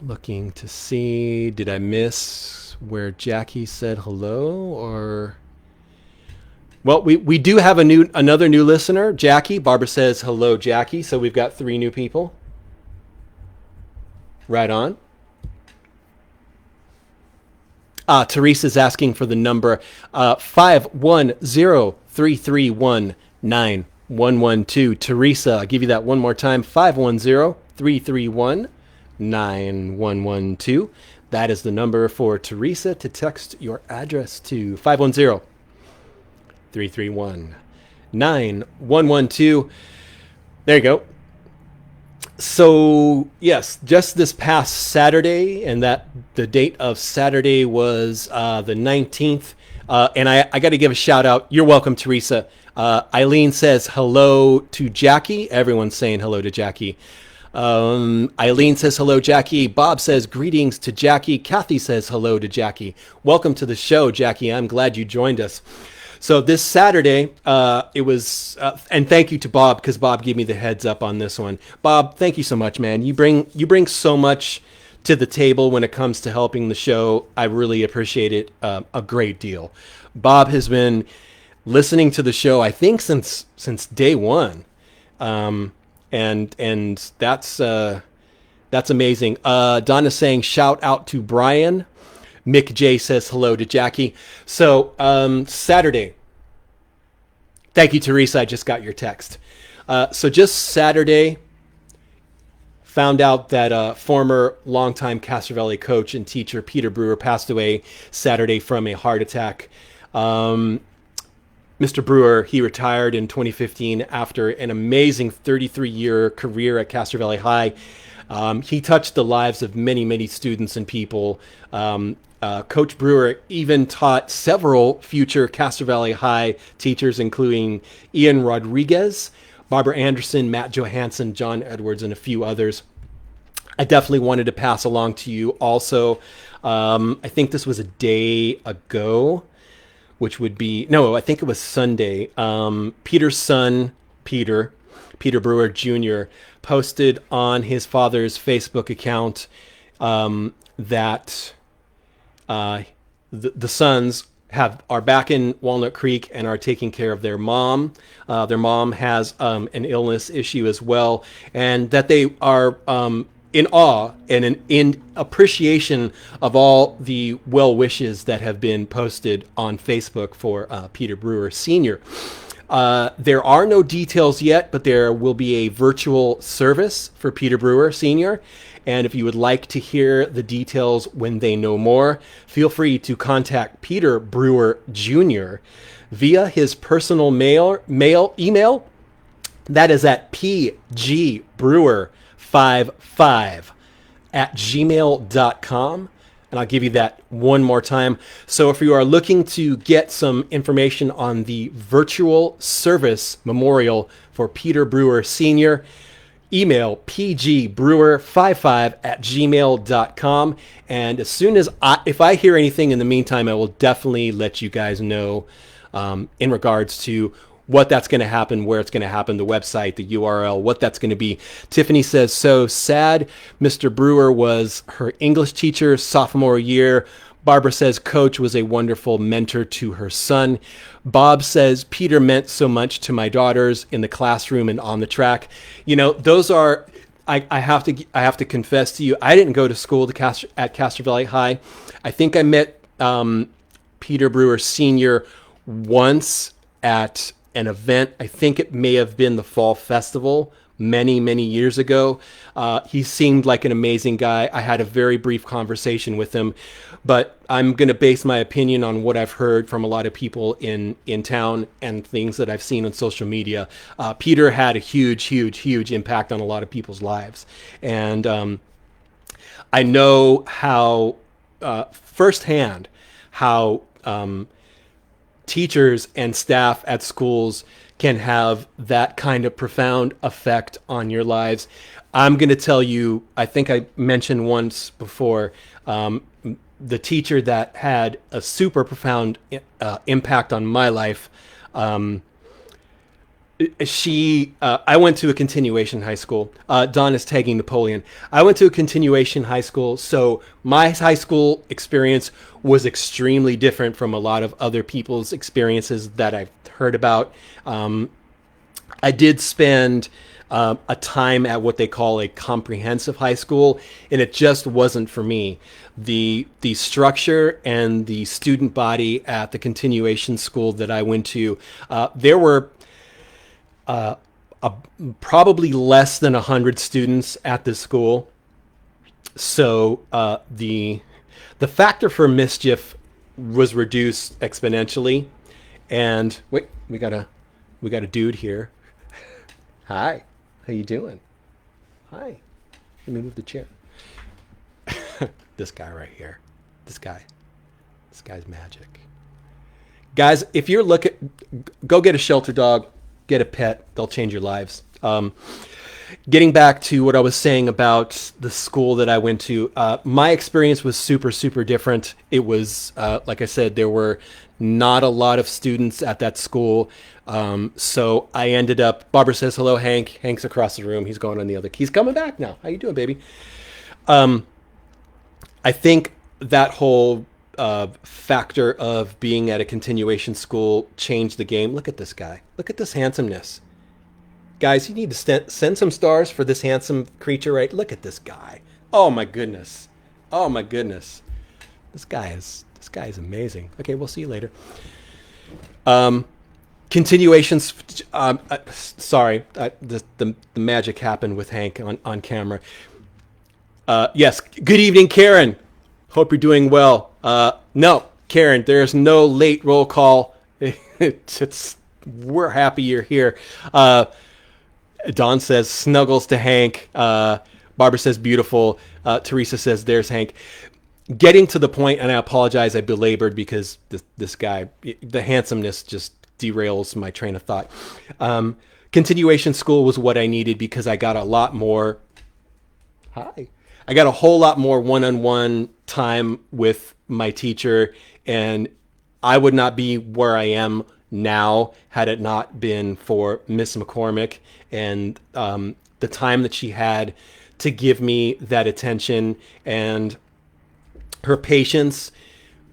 I'm looking to see, did I miss where Jackie said hello or... Well, we do have another new listener, Jackie. Barbara says, hello, Jackie. So we've got 3 new people. Right on. Teresa's asking for the number 510-331-9112. Teresa, I'll give you that one more time. 510-331-9112. That is the number for Teresa to text your address to. 510 331-9112. There you go. So, yes, just this past Saturday, and that the date of Saturday was the 19th. And I got to give a shout out. You're welcome, Teresa. Eileen says hello to Jackie. Everyone's saying hello to Jackie. Eileen says hello, Jackie. Bob says greetings to Jackie. Kathy says hello to Jackie. Welcome to the show, Jackie. I'm glad you joined us. So this Saturday, it was, and thank you to Bob, because Bob gave me the heads up on this one. Bob, thank you so much, man. You bring so much to the table when it comes to helping the show. I really appreciate it a great deal. Bob has been listening to the show, I think, since day one, and that's amazing. Donna's saying shout out to Brian. Mick J says hello to Jackie. So Saturday. Thank you, Teresa. I just got your text. So just Saturday, found out that former longtime Castro Valley coach and teacher Peter Brewer passed away Saturday from a heart attack. Mr. Brewer, he retired in 2015 after an amazing 33-year career at Castro Valley High. He touched the lives of many, many students and people. Coach Brewer even taught several future Castro Valley High teachers, including Ian Rodriguez, Barbara Anderson, Matt Johansson, John Edwards, and a few others. I definitely wanted to pass along to you also. I think this was a day ago, which would be, no, I think it was Sunday. Peter's son, Peter Brewer Jr., posted on his father's Facebook account that the sons are back in Walnut Creek and are taking care of their mom. Their mom has an illness issue as well, and that they are in awe and in appreciation of all the well wishes that have been posted on Facebook for Peter Brewer Sr. There are no details yet, but there will be a virtual service for Peter Brewer Sr. And if you would like to hear the details when they know more, feel free to contact Peter Brewer Jr. via his personal email. That is at pgbrewer55@gmail.com. And I'll give you that one more time. So if you are looking to get some information on the virtual service memorial for Peter Brewer Sr., email pgbrewer55@gmail.com. And as soon as if I hear anything in the meantime, I will definitely let you guys know in regards to what that's going to happen, where it's going to happen, the website, the URL, what that's going to be. Tiffany says, so sad. Mr. Brewer was her English teacher sophomore year. Barbara says, Coach was a wonderful mentor to her son. Bob says, Peter meant so much to my daughters in the classroom and on the track. You know, those are, I have to confess to you, I didn't go to school at Castro Valley High. I think I met Peter Brewer Sr. once at an event. I think it may have been the Fall Festival many, many years ago. He seemed like an amazing guy. I had a very brief conversation with him, but I'm going to base my opinion on what I've heard from a lot of people in town and things that I've seen on social media. Peter had a huge impact on a lot of people's lives. And I know how, firsthand, how teachers and staff at schools can have that kind of profound effect on your lives. I'm going to tell you, I think I mentioned once before, the teacher that had a super profound impact on my life. I went to a continuation high school. Don is tagging Napoleon. I went to a continuation high school, so my high school experience was extremely different from a lot of other people's experiences that I've heard about. I did spend a time at what they call a comprehensive high school, and it just wasn't for me. The structure and the student body at the continuation school that I went to, there were probably less than 100 students at this school. So the factor for mischief was reduced exponentially. And wait, we got a dude here. Hi, how you doing? Hi. Let me move the chair. This guy right here. This guy. This guy's magic. Guys, if you're looking, go get a shelter dog, get a pet. They'll change your lives. Getting back to what I was saying about the school that I went to, my experience was super, super different. It was, like I said, there were not a lot of students at that school. So I ended up, Barbara says, hello, Hank. Hank's across the room. He's going on the other. He's coming back now. How you doing, baby? I think that whole factor of being at a continuation school changed the game. Look at this guy. Look at this handsomeness. Guys, you need to send some stars for this handsome creature, right? Look at this guy. Oh my goodness. Oh my goodness. This guy is amazing. Okay, we'll see you later. Continuations. Sorry, the magic happened with Hank on camera. Yes. Good evening, Karen. Hope you're doing well. No, Karen, there's no late roll call. We're happy you're here. Don says snuggles to Hank. Barbara says beautiful. Teresa says there's Hank. Getting to the point, and I apologize, I belabored because this guy, the handsomeness just derails my train of thought. Continuation school was what I needed because I got a lot more. Hi. I got a whole lot more one-on-one time with my teacher, and I would not be where I am now had it not been for Miss McCormick and the time that she had to give me that attention and her patience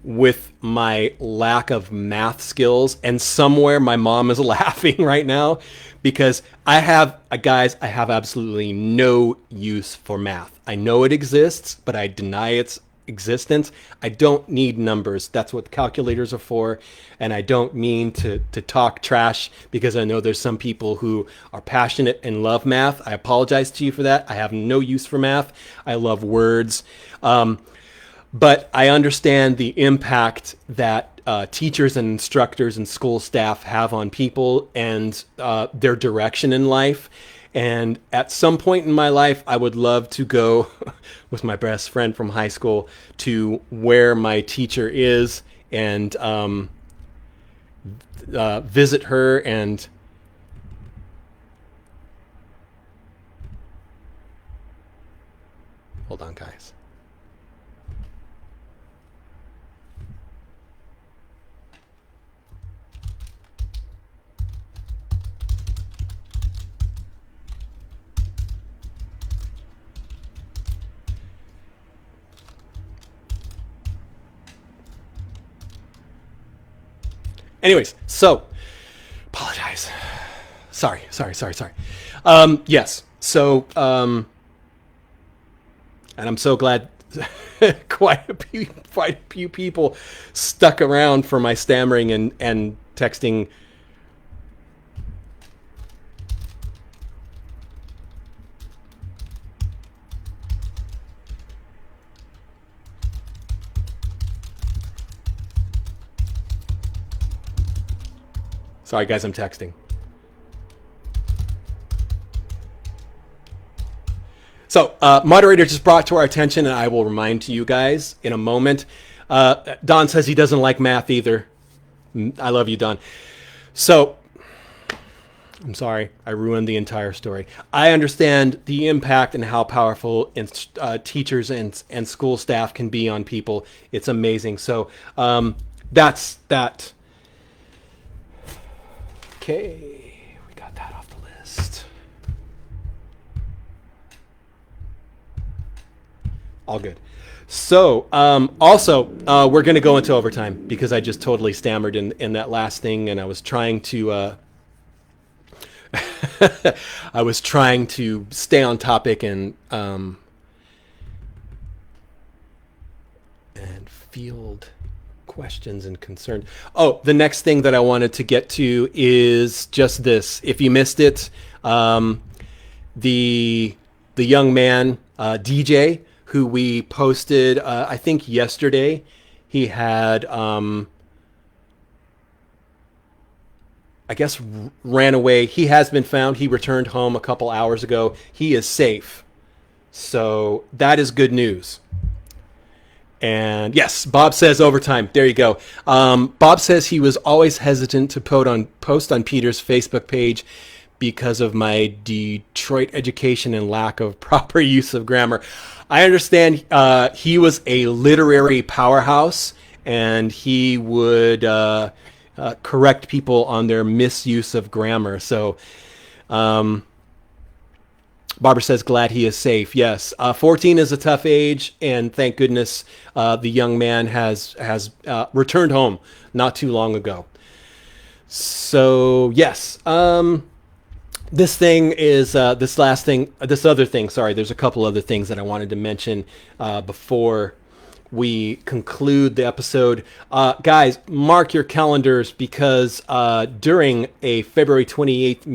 with my lack of math skills. And somewhere my mom is laughing right now because I have absolutely no use for math. I know it exists, but I deny its existence. I don't need numbers. That's what calculators are for. And I don't mean to talk trash because I know there's some people who are passionate and love math. I apologize to you for that. I have no use for math. I love words. But I understand the impact that teachers and instructors and school staff have on people and their direction in life. And at some point in my life, I would love to go with my best friend from high school to where my teacher is and visit her and hold on, guys. Anyways, so apologize. Sorry. Yes. So, and I'm so glad quite a few people stuck around for my stammering and texting. Sorry, guys, I'm texting. So, moderator just brought to our attention, and I will remind to you guys in a moment. Don says he doesn't like math either. I love you, Don. So, I'm sorry, I ruined the entire story. I understand the impact and how powerful teachers and school staff can be on people. It's amazing. So, that's that. Okay, we got that off the list. All good. So, also, we're going to go into overtime because I just totally stammered in that last thing, and I was trying to I was trying to stay on topic and field questions and concerns. Oh, the next thing that I wanted to get to is just this. If you missed it, the young man, DJ, who we posted, I think yesterday, he had I guess, ran away. He has been found. He returned home a couple hours ago. He is safe. So that is good news. And yes, Bob says overtime. There you go. Bob says he was always hesitant to post on Peter's Facebook page because of my Detroit education and lack of proper use of grammar. I understand he was a literary powerhouse, and he would correct people on their misuse of grammar. So Barbara says, glad he is safe. Yes, 14 is a tough age, and thank goodness the young man has returned home not too long ago. So yes, this thing is this other thing. Sorry, there's a couple other things that I wanted to mention before we conclude the episode. Guys, mark your calendars, because during a February 28th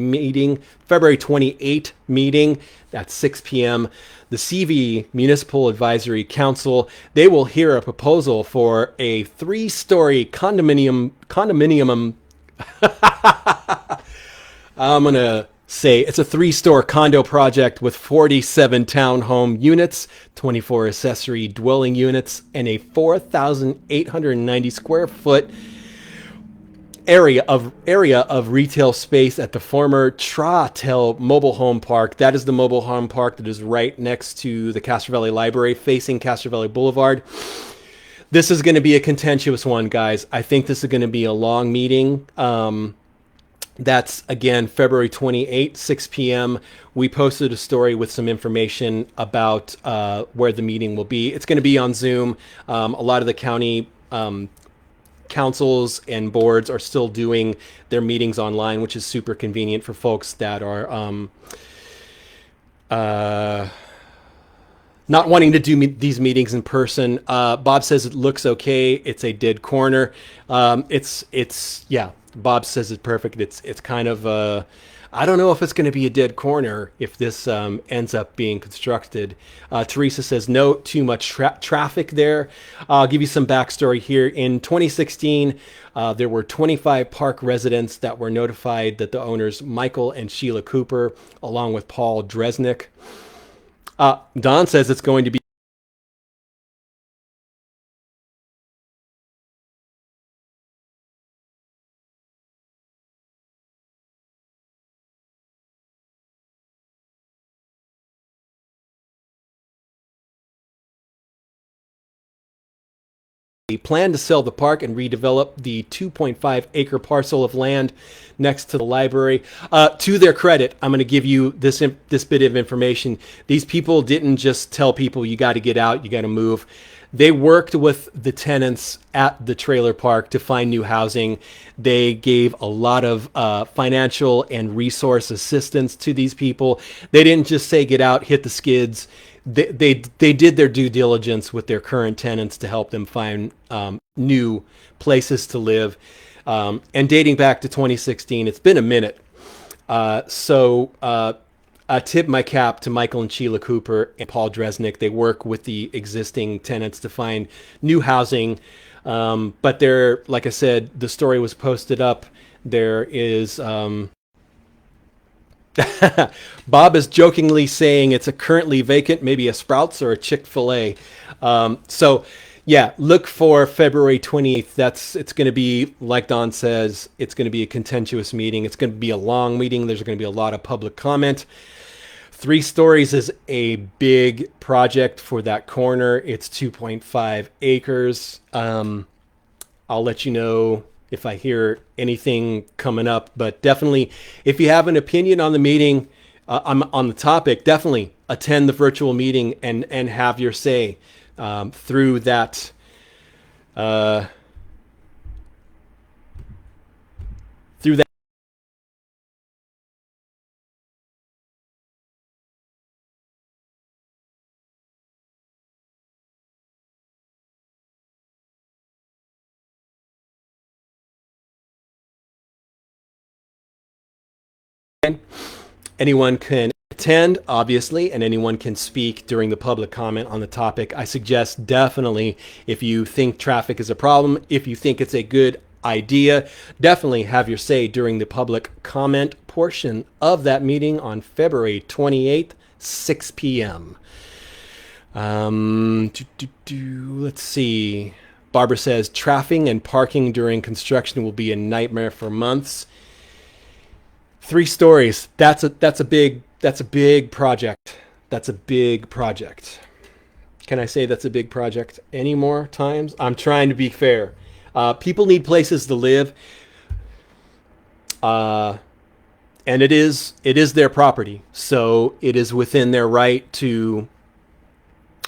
meeting at 6 p.m., the CV Municipal Advisory Council, they will hear a proposal for a 3-story condominium. I'm going to say it's a 3-story condo project with 47 townhome units, 24 accessory dwelling units, and a 4,890 square foot area of retail space at the former Tra-Tel mobile home park. That is the mobile home park that is right next to the Castro Valley Library, facing Castro Valley Boulevard. This is going to be a contentious one, guys. I think this is going to be a long meeting. That's, again, February 28th, 6 p.m. We posted a story with some information about where the meeting will be. It's going to be on Zoom. A lot of the county councils and boards are still doing their meetings online, which is super convenient for folks that are not wanting to do these meetings in person. Bob says it looks okay. It's a dead corner. Yeah. Bob says it's perfect. It's kind of I don't know if it's going to be a dead corner if this ends up being constructed. Teresa says no, too much traffic there. I'll give you some backstory here. In 2016, there were 25 park residents that were notified that the owners, Michael and Sheila Cooper, along with Paul Dresnick. Don says it's going to be plan to sell the park and redevelop the 2.5 acre parcel of land next to the library. To their credit, I'm going to give you this bit of information. These people didn't just tell people you got to get out, you got to move. They worked with the tenants at the trailer park to find new housing. They gave a lot of financial and resource assistance to these people. They didn't just say get out, hit the skids. They did their due diligence with their current tenants to help them find new places to live. And dating back to 2016, it's been a minute. So I tip my cap to Michael and Sheila Cooper and Paul Dresnick. They work with the existing tenants to find new housing. But there, like I said, the story was posted up. There is... Bob is jokingly saying it's a currently vacant, maybe a Sprouts or a Chick-fil-A. So yeah, look for February 28th. It's going to be, like Don says, it's going to be a contentious meeting. It's going to be a long meeting. There's going to be a lot of public comment. 3 stories is a big project for that corner. It's 2.5 acres. I'll let you know if I hear anything coming up, but definitely if you have an opinion on the meeting, on the topic, definitely attend the virtual meeting and have your say through that through that. Anyone can attend, obviously, and anyone can speak during the public comment on the topic. I suggest definitely, if you think traffic is a problem, if you think it's a good idea. Definitely have your say during the public comment portion of that meeting on February 28th, 6 p.m. Let's see. Barbara says traffic and parking during construction will be a nightmare for months. 3 stories. That's a big project. That's a big project. Can I say that's a big project any more times? I'm trying to be fair. People need places to live, and it is their property, so it is within their right to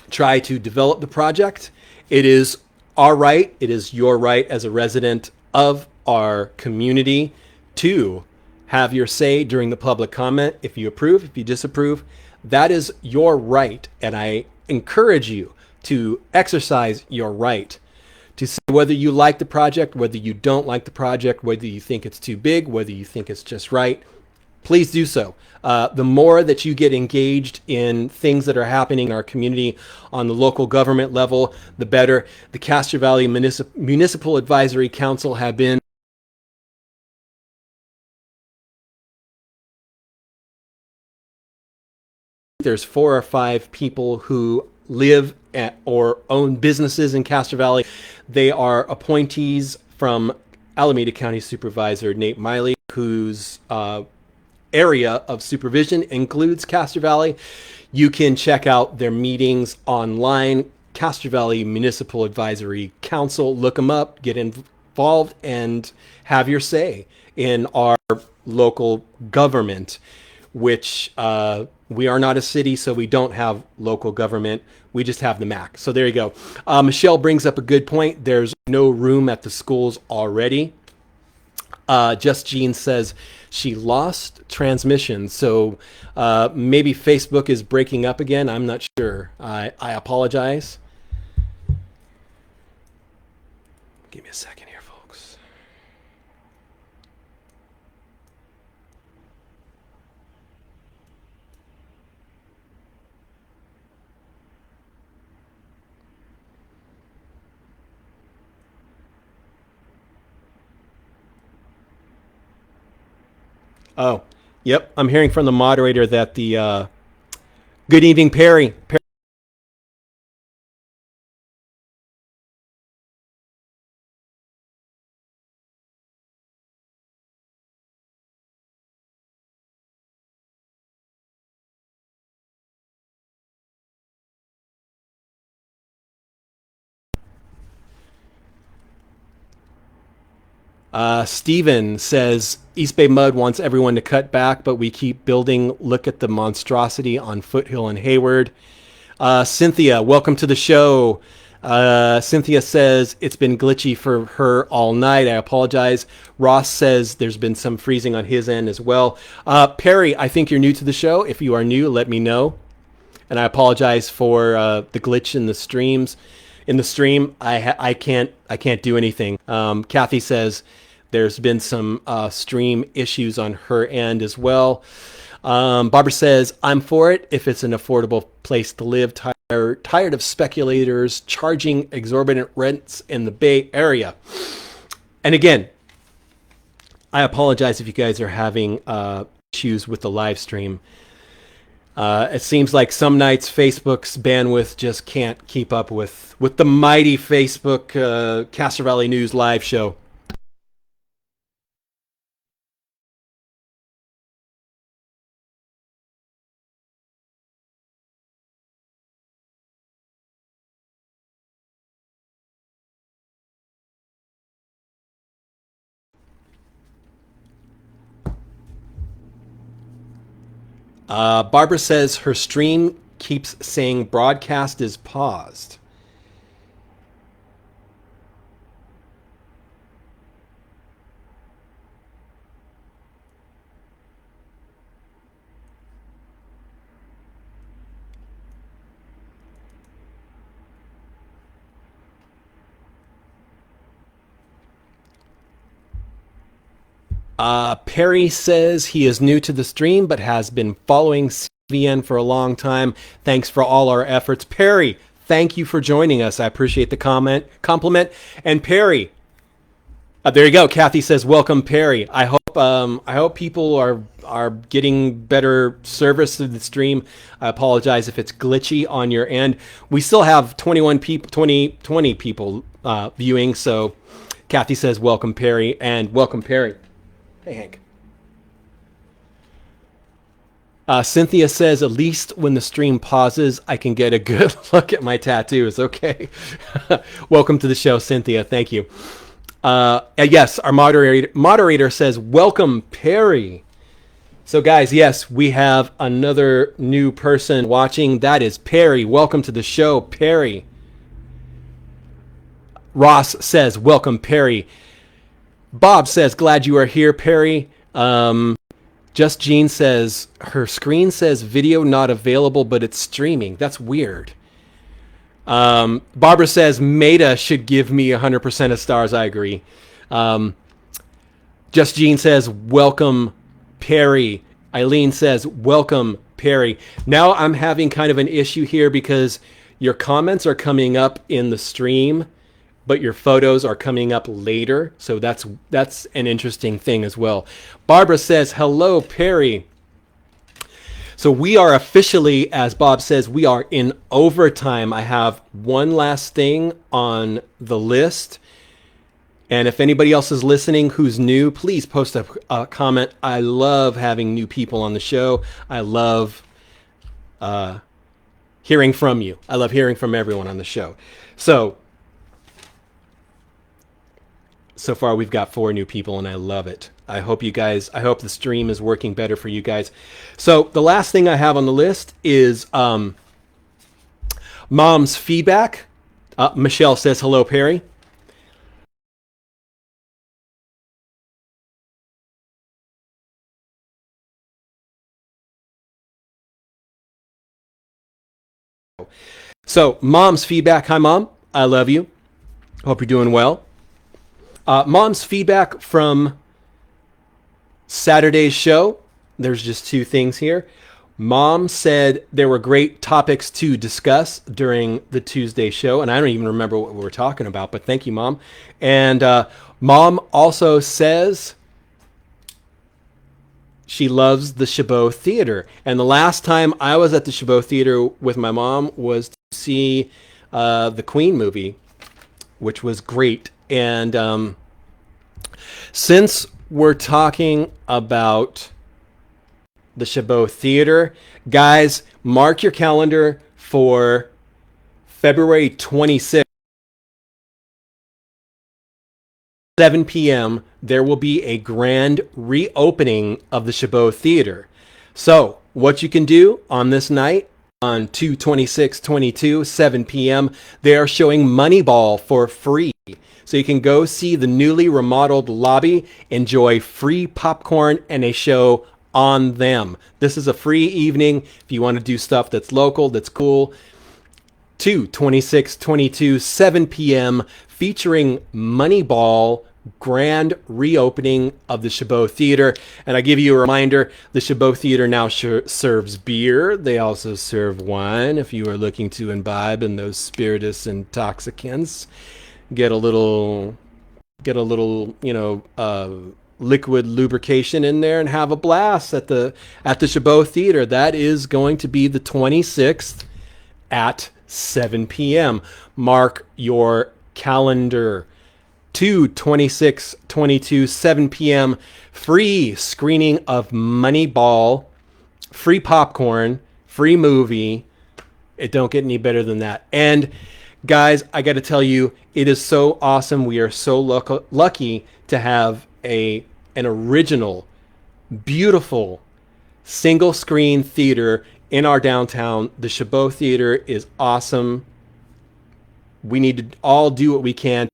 try to develop the project. It is our right. It is your right as a resident of our community to have your say during the public comment. If you approve, if you disapprove, that is your right. And I encourage you to exercise your right to say whether you like the project, whether you don't like the project, whether you think it's too big, whether you think it's just right. Please do so. The more that you get engaged in things that are happening in our community on the local government level, the better. The Castro Valley Municipal Advisory Council have been there's 4 or 5 people who live at, or own businesses in Castro Valley. They are appointees from Alameda County Supervisor Nate Miley, whose area of supervision includes Castro Valley. You can check out their meetings online. Castro Valley Municipal Advisory Council. Look them up, get involved, and have your say in our local government, which we are not a city, so we don't have local government. We just have the MAC. So there you go. Michelle brings up a good point. There's no room at the schools already. Just Jean says she lost transmission. So maybe Facebook is breaking up again. I'm not sure. I apologize. Give me a second here, folks. Oh, yep. I'm hearing from the moderator that the good evening, Perry. Steven says East Bay Mud wants everyone to cut back, but we keep building. Look at the monstrosity on Foothill and Hayward. Cynthia, welcome to the show. Cynthia says it's been glitchy for her all night. I apologize. Ross says there's been some freezing on his end as well. Perry, I think you're new to the show. If you are new, let me know. And I apologize for the glitch in the streams. In the stream, I can't do anything. Kathy says there's been some stream issues on her end as well. Barbara says I'm for it if it's an affordable place to live. Tired of speculators charging exorbitant rents in the Bay Area. And again, I apologize if you guys are having issues with the live stream. It seems like some nights Facebook's bandwidth just can't keep up with the mighty Facebook Castro Valley News live show. Barbara says her stream keeps saying broadcast is paused. Perry says he is new to the stream, but has been following CVN for a long time. Thanks for all our efforts. Perry, thank you for joining us. I appreciate the compliment. And Perry, There you go. Kathy says, "Welcome, Perry." I hope people are getting better service through the stream. I apologize if it's glitchy on your end. We still have 21 people, 20 people viewing. So, Kathy says, "Welcome, Perry," and welcome, Perry. Hey, Hank. Cynthia says, "At least when the stream pauses, I can get a good look at my tattoos." Okay. Welcome to the show, Cynthia. Thank you. Yes, our moderator says, "Welcome, Perry." So, guys, yes, we have another new person watching. That is Perry. Welcome to the show, Perry. Ross says, "Welcome, Perry." Bob says, "Glad you are here, Perry." Just Jean says, her screen says video not available, but it's streaming. That's weird. Barbara says Meta should give me 100% of stars. I agree. Just Jean says, "Welcome, Perry." Eileen says, "Welcome, Perry." Now I'm having kind of an issue here because your comments are coming up in the stream, but your photos are coming up later. So that's an interesting thing as well. Barbara says, "Hello, Perry." So we are officially, as Bob says, we are in overtime. I have one last thing on the list. And if anybody else is listening who's new, please post a comment. I love having new people on the show. I love hearing from you. I love hearing from everyone on the show. So far we've got 4 new people and I love it. I hope the stream is working better for you guys. So the last thing I have on the list is mom's feedback. Michelle says, "Hello, Perry." So mom's feedback. Hi, Mom. I love you. Hope you're doing well. Mom's feedback from Saturday's show. There's just 2 things here. Mom said there were great topics to discuss during the Tuesday show, and I don't even remember what we were talking about, but thank you, Mom. And Mom also says she loves the Chabot Theater. And the last time I was at the Chabot Theater with my mom was to see the Queen movie, which was great. And since we're talking about the Chabot Theater, guys, mark your calendar for February 26th, 7 p.m. There will be a grand reopening of the Chabot Theater. So what you can do on this night, on 2/26/22, 7 p.m., they are showing Moneyball for free. So you can go see the newly remodeled lobby, enjoy free popcorn and a show on them. This is a free evening if you want to do stuff that's local, that's cool. 2/26/22, 7 p.m., featuring Moneyball, grand reopening of the Chabot Theater. And I give you a reminder, the Chabot Theater now serves beer. They also serve wine if you are looking to imbibe in those spirituous intoxicants. Get a little, liquid lubrication in there and have a blast at the Chabot Theater. That is going to be the 26th at 7 p.m. Mark your calendar. 2/26/22, 7 p.m. Free screening of Moneyball, free popcorn, free movie. It don't get any better than that. And guys, I got to tell you, it is so awesome. We are so lucky to have an original, beautiful, single screen theater in our downtown. The Chabot Theater is awesome. We need to all do what we can.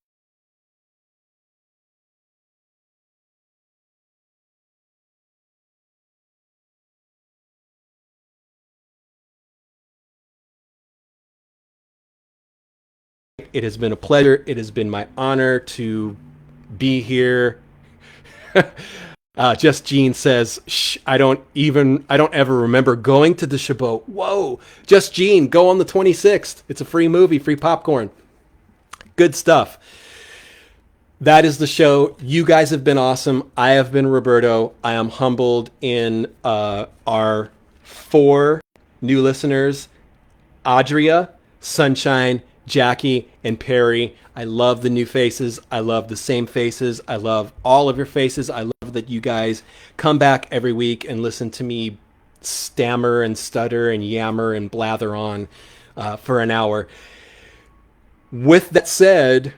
It has been a pleasure. It has been my honor to be here. Just Jean says, I don't ever remember going to the Chabot. Whoa, Just Jean, go on the 26th. It's a free movie, free popcorn. Good stuff. That is the show. You guys have been awesome. I have been Roberto. I am humbled in our 4 new listeners: Adria, Sunshine, Jackie, and Perry. I love the new faces. I love the same faces. I love all of your faces. I love that you guys come back every week and listen to me stammer and stutter and yammer and blather on for an hour. With that said,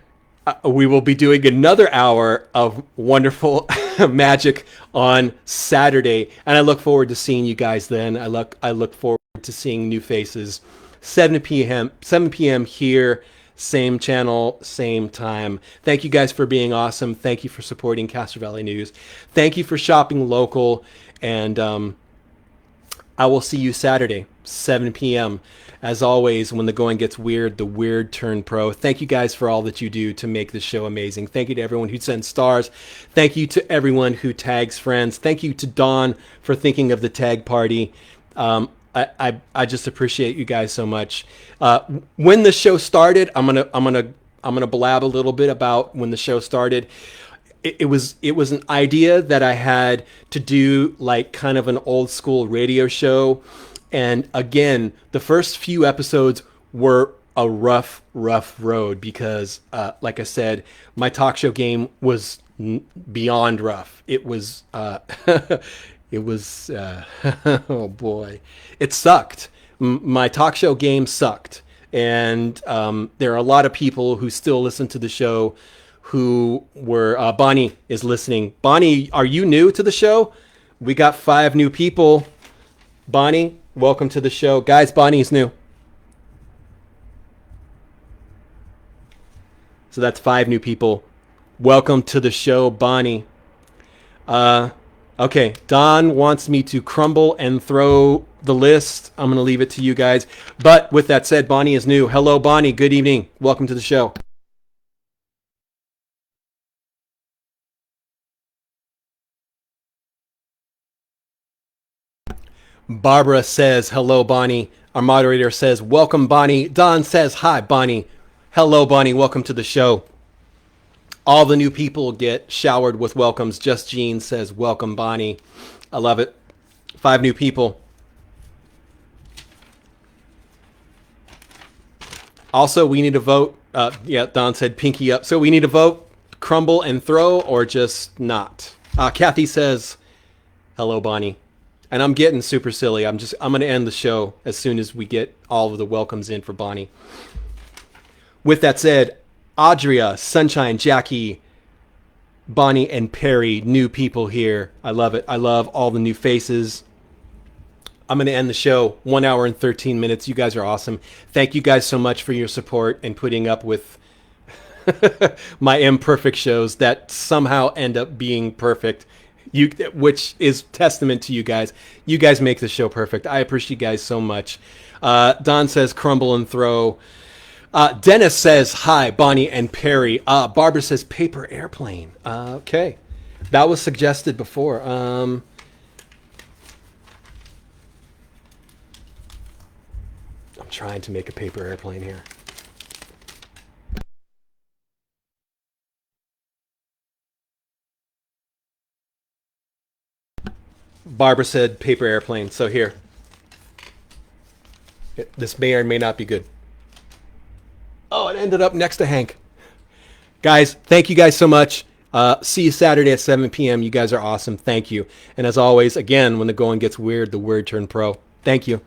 we will be doing another hour of wonderful magic on Saturday, and I look forward to seeing you guys then. I look forward to seeing new faces. 7 p.m. here, same channel, same time. Thank you guys for being awesome. Thank you for supporting Castro Valley News. Thank you for shopping local, and I will see you Saturday, 7 p.m. As always, when the going gets weird, the weird turn pro. Thank you guys for all that you do to make this show amazing. Thank you to everyone who sends stars. Thank you to everyone who tags friends. Thank you to Dawn for thinking of the tag party. I just appreciate you guys so much. When the show started, I'm gonna blab a little bit about when the show started. It was an idea that I had to do like kind of an old school radio show. And again, the first few episodes were a rough road because, like I said, my talk show game was beyond rough. It was, it was, oh boy, it sucked. My talk show game sucked. And there are a lot of people who still listen to the show who were, Bonnie is listening. Bonnie, are you new to the show? We got 5 new people. Bonnie, welcome to the show. Guys, Bonnie's new. So that's 5 new people. Welcome to the show, Bonnie. Okay, Don wants me to crumble and throw the list. I'm going to leave it to you guys. But with that said, Bonnie is new. Hello, Bonnie. Good evening. Welcome to the show. Barbara says, hello, Bonnie. Our moderator says, welcome, Bonnie. Don says, hi, Bonnie. Hello, Bonnie. Welcome to the show. All the new people get showered with welcomes. Just Jean says, welcome, Bonnie. I love it. 5 new people. Also, we need to vote. Yeah, Don said pinky up. So we need to vote, crumble and throw, or just not. Kathy says, hello, Bonnie. And I'm getting super silly. I'm going to end the show as soon as we get all of the welcomes in for Bonnie. With that said, Adria, Sunshine, Jackie, Bonnie, and Perry, new people here. I love it. I love all the new faces. I'm going to end the show 1 hour and 13 minutes. You guys are awesome. Thank you guys so much for your support and putting up with my imperfect shows that somehow end up being perfect. Which is testament to you guys. You guys make the show perfect. I appreciate you guys so much. Don says crumble and throw. Dennis says hi, Bonnie and Perry. Barbara says paper airplane. Okay, that was suggested before. I'm trying to make a paper airplane here. Barbara said paper airplane. So here. This may or may not be good. Oh, it ended up next to Hank. Guys, thank you guys so much. See you Saturday at 7 p.m. You guys are awesome. Thank you. And as always, again, when the going gets weird, the word turn pro. Thank you.